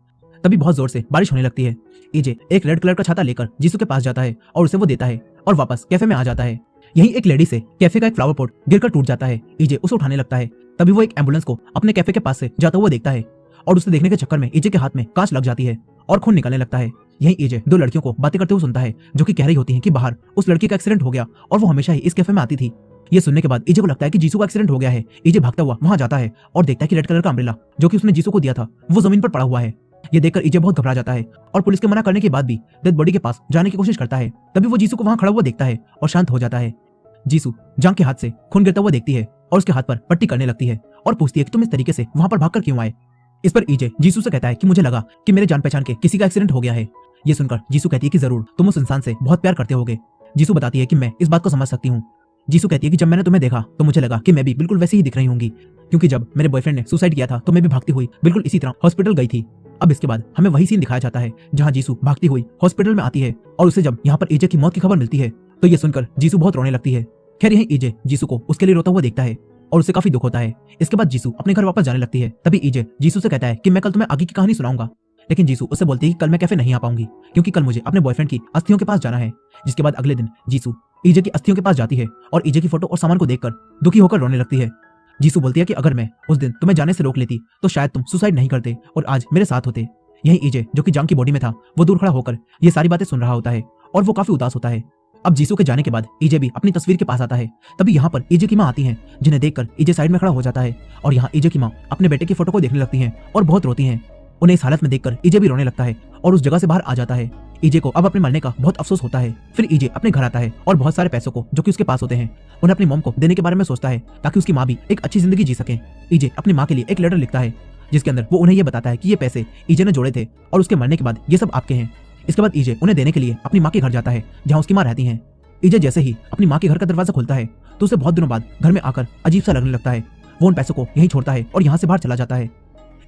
तभी बहुत जोर से बारिश होने लगती है। ईजे एक रेड कलर का छाता लेकर जीसू के पास जाता है और उसे वो देता है और वापस कैफे में आ जाता है। यहीं एक लेडी से कैफे का एक फ्लावर पॉट गिरकर टूट जाता है। ईजे उसे उठाने लगता है, तभी वो एक एम्बुलेंस को अपने कैफे के पास से जाता हुआ देखता है और उसे देखने के चक्कर में ईजे के हाथ में कांच लग जाती है और खून निकलने लगता है। यहीं ईजे दो लड़कियों को बातें करते हुए सुनता है जो कि कह रही होती हैं कि बाहर उस लड़की का एक्सीडेंट हो गया और वो हमेशा ही इस कैफे में आती थी। ये सुनने के बाद ईजे को लगता है कि जीसू का एक्सीडेंट हो गया है। ईजे भागता हुआ वहां जाता है और देखता है कि रेड कलर का अम्ब्रेला जो कि उसने जीसू को दिया था वो जमीन पर पड़ा हुआ है। ये देखकर ईजे बहुत घबरा जाता है और पुलिस के मना करने के बाद भी डेड बॉडी के पास जाने की कोशिश करता है। तभी वो जीसू को वहां खड़ा हुआ देखता है और शांत हो जाता है। जीसू जंग के हाथ से खून गिरता हुआ देखती है और उसके हाथ पर पट्टी करने लगती है और पूछती है कि तुम इस तरीके से वहां पर भागकर क्यों आए। इस पर ईजे जीसू से कहता है कि मुझे लगा कि मेरे जान पहचान के किसी का एक्सीडेंट हो गया है। ये सुनकर जीसू कहती है कि जरूर तुम उस इंसान से बहुत प्यार करते होगे। जीसू बताती है कि मैं इस बात को समझ सकती हूँ। जीसू कहती है कि जब मैंने तुम्हें देखा तो मुझे लगा कि मैं भी बिल्कुल वैसे ही दिख रही होंगी, क्योंकि जब मेरे बॉयफ्रेंड ने सुसाइड किया था तो मैं भी भागती हुई बिल्कुल इसी तरह हॉस्पिटल गई थी। अब इसके बाद हमें वही सीन दिखाया जाता है जहाँ जीसू भागती हुई हॉस्पिटल में आती है और उसे जब यहाँ पर ईजे की मौत की खबर मिलती है तो ये सुनकर जीसू बहुत रोने लगती है। खैर यही ईजे जीसू को उसके लिए रोता हुआ देखता है और उसे काफी दुख होता है। इसके बाद जीसू अपने घर वापस जाने लगती है। तभी ईजे जीसू से कहता है कि मैं कल तुम्हें आगे की कहानी सुनाऊंगा, लेकिन जीसू उससे बोलती है कि कल मैं कैफे नहीं आ पाऊंगी क्योंकि कल मुझे अपने बॉयफ्रेंड की अस्थियों के पास जाना है। जिसके बाद अगले दिन जीसू ईजे की अस्थियों के पास जाती है और ईजे की फोटो और सामान को देखकर दुखी होकर रोने लगती है। जीसू बोलती है कि अगर मैं उस दिन तुम्हें जाने से रोक लेती तो शायद तुम सुसाइड नहीं करते और आज मेरे साथ होते। यही ईजे जो कि जंग की बॉडी में था वो दूर खड़ा होकर ये सारी बातें सुन रहा होता है और वो काफी उदास होता है। अब जीसू के जाने के बाद ईजे भी अपनी तस्वीर के पास आता है। तभी यहाँ पर ईजे की माँ आती हैं, जिन्हें देखकर ईजे साइड में खड़ा हो जाता है और यहाँ ईजे की माँ अपने बेटे की फोटो को देखने लगती हैं और बहुत रोती हैं। उन्हें इस हालत में देखकर ईजे भी रोने लगता है और उस जगह से बाहर आ जाता है। ईजे को अब अपने मरने का बहुत अफसोस होता है। फिर ईजे अपने घर आता है और बहुत सारे पैसों को जो कि उसके पास होते हैं उन्हें अपनी मॉम को देने के बारे में सोचता है ताकि उसकी माँ भी एक अच्छी जिंदगी जी सके। ईजे अपनी माँ के लिए एक लेटर लिखता है जिसके अंदर वो उन्हें ये बताता है कि ये पैसे ईजे ने जोड़े थे और उसके मरने के बाद ये सब आपके हैं। इसके बाद ईजे उन्हें देने के लिए अपनी माँ के घर जाता है जहाँ उसकी माँ रहती है। ईजे जैसे ही अपनी माँ के घर का दरवाजा खोलता है तो उसे बहुत दिनों बाद घर में आकर अजीब सा लगने लगता है। वो उन पैसों को यहीं छोड़ता है और यहाँ से बाहर चला जाता है।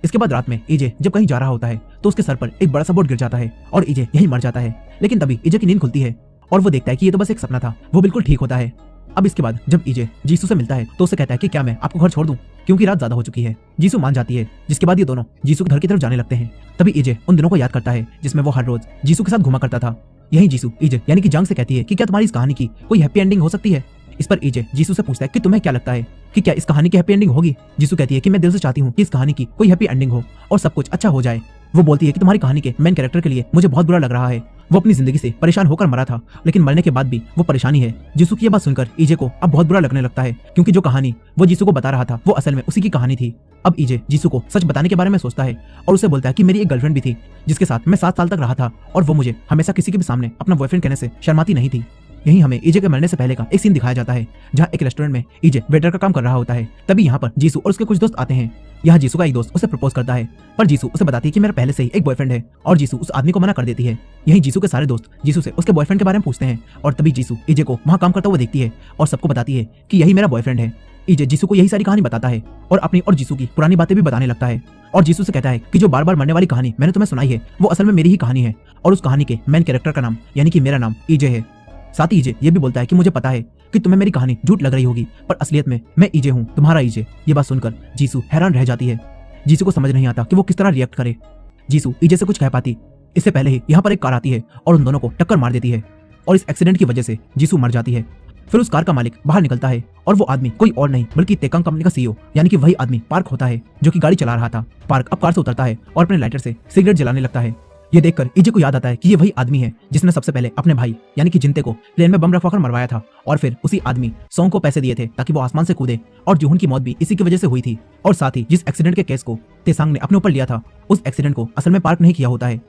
इसके बाद रात में ईजे जब कहीं जा रहा होता है तो उसके सर पर एक बड़ा सा बोर्ड गिर जाता है और ईजे यहीं मर जाता है। लेकिन तभी ईजे की नींद खुलती है और वो देखता है कि ये तो बस एक सपना था। वो बिल्कुल ठीक होता है। अब इसके बाद जब ईजे जीसू से मिलता है तो उसे कहता है कि क्या मैं आपको घर छोड़ दूं क्योंकि रात ज्यादा हो चुकी है। जीसू मान जाती है। जिसके बाद ये दोनों जीसू के घर की तरफ जाने लगते हैं। तभी ईजे उन दिनों को याद करता है जिसमें वो हर रोज जीसू के साथ घुमा करता था। यही जीसू ईजे यानी कि जंग से कहती है कि क्या तुम्हारी इस कहानी की कोई हैप्पी एंडिंग हो सकती है। इस पर ईजे जीसू से पूछता है कि तुम्हें क्या लगता है कि क्या इस कहानी की हैप्पी एंडिंग होगी। जीसू कहती है कि मैं दिल से चाहती हूँ कि इस कहानी की कोई हैप्पी एंडिंग हो और सब कुछ अच्छा हो जाए। वो बोलती है कि तुम्हारी कहानी के मेन कैरेक्टर के लिए मुझे बहुत बुरा लग रहा है। वो अपनी जिंदगी से परेशान होकर मरा था लेकिन मरने के बाद भी वो परेशानी है। जीसू की ये बात सुनकर ईजे को अब बहुत बुरा लगने लगता है क्योंकि जो कहानी वो जीसू को बता रहा था वो असल में उसी की कहानी थी। अब ईजे जीसू को सच बताने के बारे में सोचता है और उसे बोलता है कि मेरी एक गर्लफ्रेंड भी थी जिसके साथ मैं 7 साल तक रहा था और वो मुझे हमेशा किसी के भी सामने अपना बॉयफ्रेंड कहने से शर्माती नहीं थी। यहीं हमें ईजे के मरने से पहले का एक सीन दिखाया जाता है जहाँ एक रेस्टोरेंट में ईजे वेटर का काम कर रहा होता है। तभी यहाँ पर जीसू और उसके कुछ दोस्त आते हैं। यहाँ जीसू का एक दोस्त उसे प्रपोज करता है, पर जीसू उसे बताती है कि मेरा पहले से ही एक बॉयफ्रेंड है, और जीसू उस आदमी को मना कर देती है। यहीं जीसू के सारे दोस्त जीसू से उसके बॉयफ्रेंड के बारे में पूछते हैं, और तभी जीसू ईजे को वहाँ काम करता हुआ देखती है और सबको बताती है कि यही मेरा बॉयफ्रेंड है। ईजे जीसू को यही सारी कहानी बताता है और अपनी और जीसू की पुरानी बातें भी बताने लगता है, और जीसू से कहता है कि जो बार बार मरने वाली कहानी मैंने तुम्हें सुनाई है वो असल में मेरी ही कहानी है, और उस कहानी के मेन कैरेक्टर का नाम यानी कि मेरा नाम ईजे है। साथ ही ईजे ये भी बोलता है कि मुझे पता है कि तुम्हें मेरी कहानी झूठ लग रही होगी, पर असलियत में मैं ईजे हूँ, तुम्हारा ईजे। ये बात सुनकर जीसू हैरान रह जाती है। जीसू को समझ नहीं आता कि वो किस तरह रिएक्ट करे। जीसू ईजे से कुछ कह पाती इससे पहले ही यहाँ पर एक कार आती है और उन दोनों को टक्कर मार देती है, और इस एक्सीडेंट की वजह से जीसू मर जाती है। फिर उस कार का मालिक बाहर निकलता है और वो आदमी कोई और नहीं बल्कि तेकांग कंपनी का सीईओ यानी कि वही आदमी पार्क होता है जो कि गाड़ी चला रहा था। पार्क अब कार से उतरता है और अपने लाइटर से सिगरेट जलाने लगता है। ये देखकर ईजे को याद आता है कि ये वही आदमी है जिसने सबसे पहले अपने भाई यानी कि जिंते को प्लेन में बम रखवाकर मरवाया था, और फिर उसी आदमी सोंग को पैसे दिए थे ताकि वो आसमान से कूदे, और जूहन की मौत भी इसी की वजह से हुई थी। और साथ ही जिस एक्सीडेंट के केस को तेसांग ने अपने ऊपर लिया था उस एक्सीडेंट को असल में पार्क नहीं किया होता है।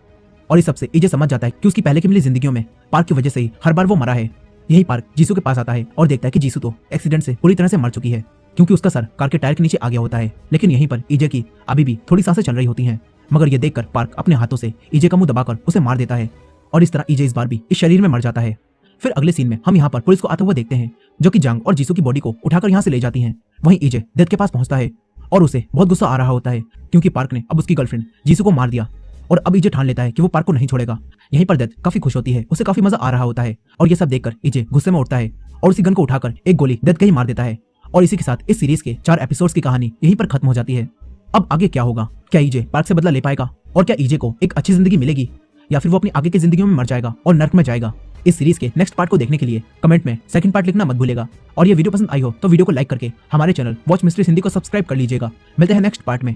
और इस सबसे ईजे समझ जाता है कि उसकी पहले की मिली जिंदगियों में पार्क की वजह से ही हर बार वो मरा है। यही पार्क जीसू के पास आता है और देखता है कि जीसू तो एक्सीडेंट से पूरी तरह से मर चुकी है, क्योंकि उसका सर कार के टायर के नीचे आ गया होता है। लेकिन यहीं पर ईजे की अभी भी थोड़ी सांसें चल रही होती हैं, मगर ये देखकर पार्क अपने हाथों से ईजे का मुंह दबाकर उसे मार देता है, और इस तरह ईजे इस बार भी इस शरीर में मर जाता है। फिर अगले सीन में हम यहाँ पर पुलिस को आते हुए देखते हैं जो कि जंग और जीसू की बॉडी को उठाकर यहाँ से ले जाती हैं। वहीं ईजे डेथ के पास पहुंचता है और उसे बहुत गुस्सा आ रहा होता है क्योंकि पार्क ने अब उसकी गर्लफ्रेंड जीसू को मार दिया, और अब ईजे ठान लेता है कि वो पार्क को नहीं छोड़ेगा। यहीं पर डेथ काफी खुश होती है, उसे काफी मजा आ रहा होता है, और ये सब देखकर ईजे गुस्से में उठता है और उसी गन को उठाकर एक गोली डेथ के ही मार देता है। और इसी के साथ इस सीरीज के 4 एपिसोड्स की कहानी यहीं पर खत्म हो जाती है। अब आगे क्या होगा? क्या ईजे पार्क से बदला ले पाएगा, और क्या ईजे को एक अच्छी जिंदगी मिलेगी, या फिर वो अपनी आगे की जिंदगी में मर जाएगा और नर्क में जाएगा? इस सीरीज के नेक्स्ट पार्ट को देखने के लिए कमेंट में सेकंड पार्ट लिखना मत भूलेगा, और ये वीडियो पसंद आई हो तो वीडियो को लाइक करके हमारे चैनल वॉच मिस्ट्रीज हिंदी को सब्सक्राइब कर लीजिएगा। मिलते हैं नेक्स्ट पार्ट में।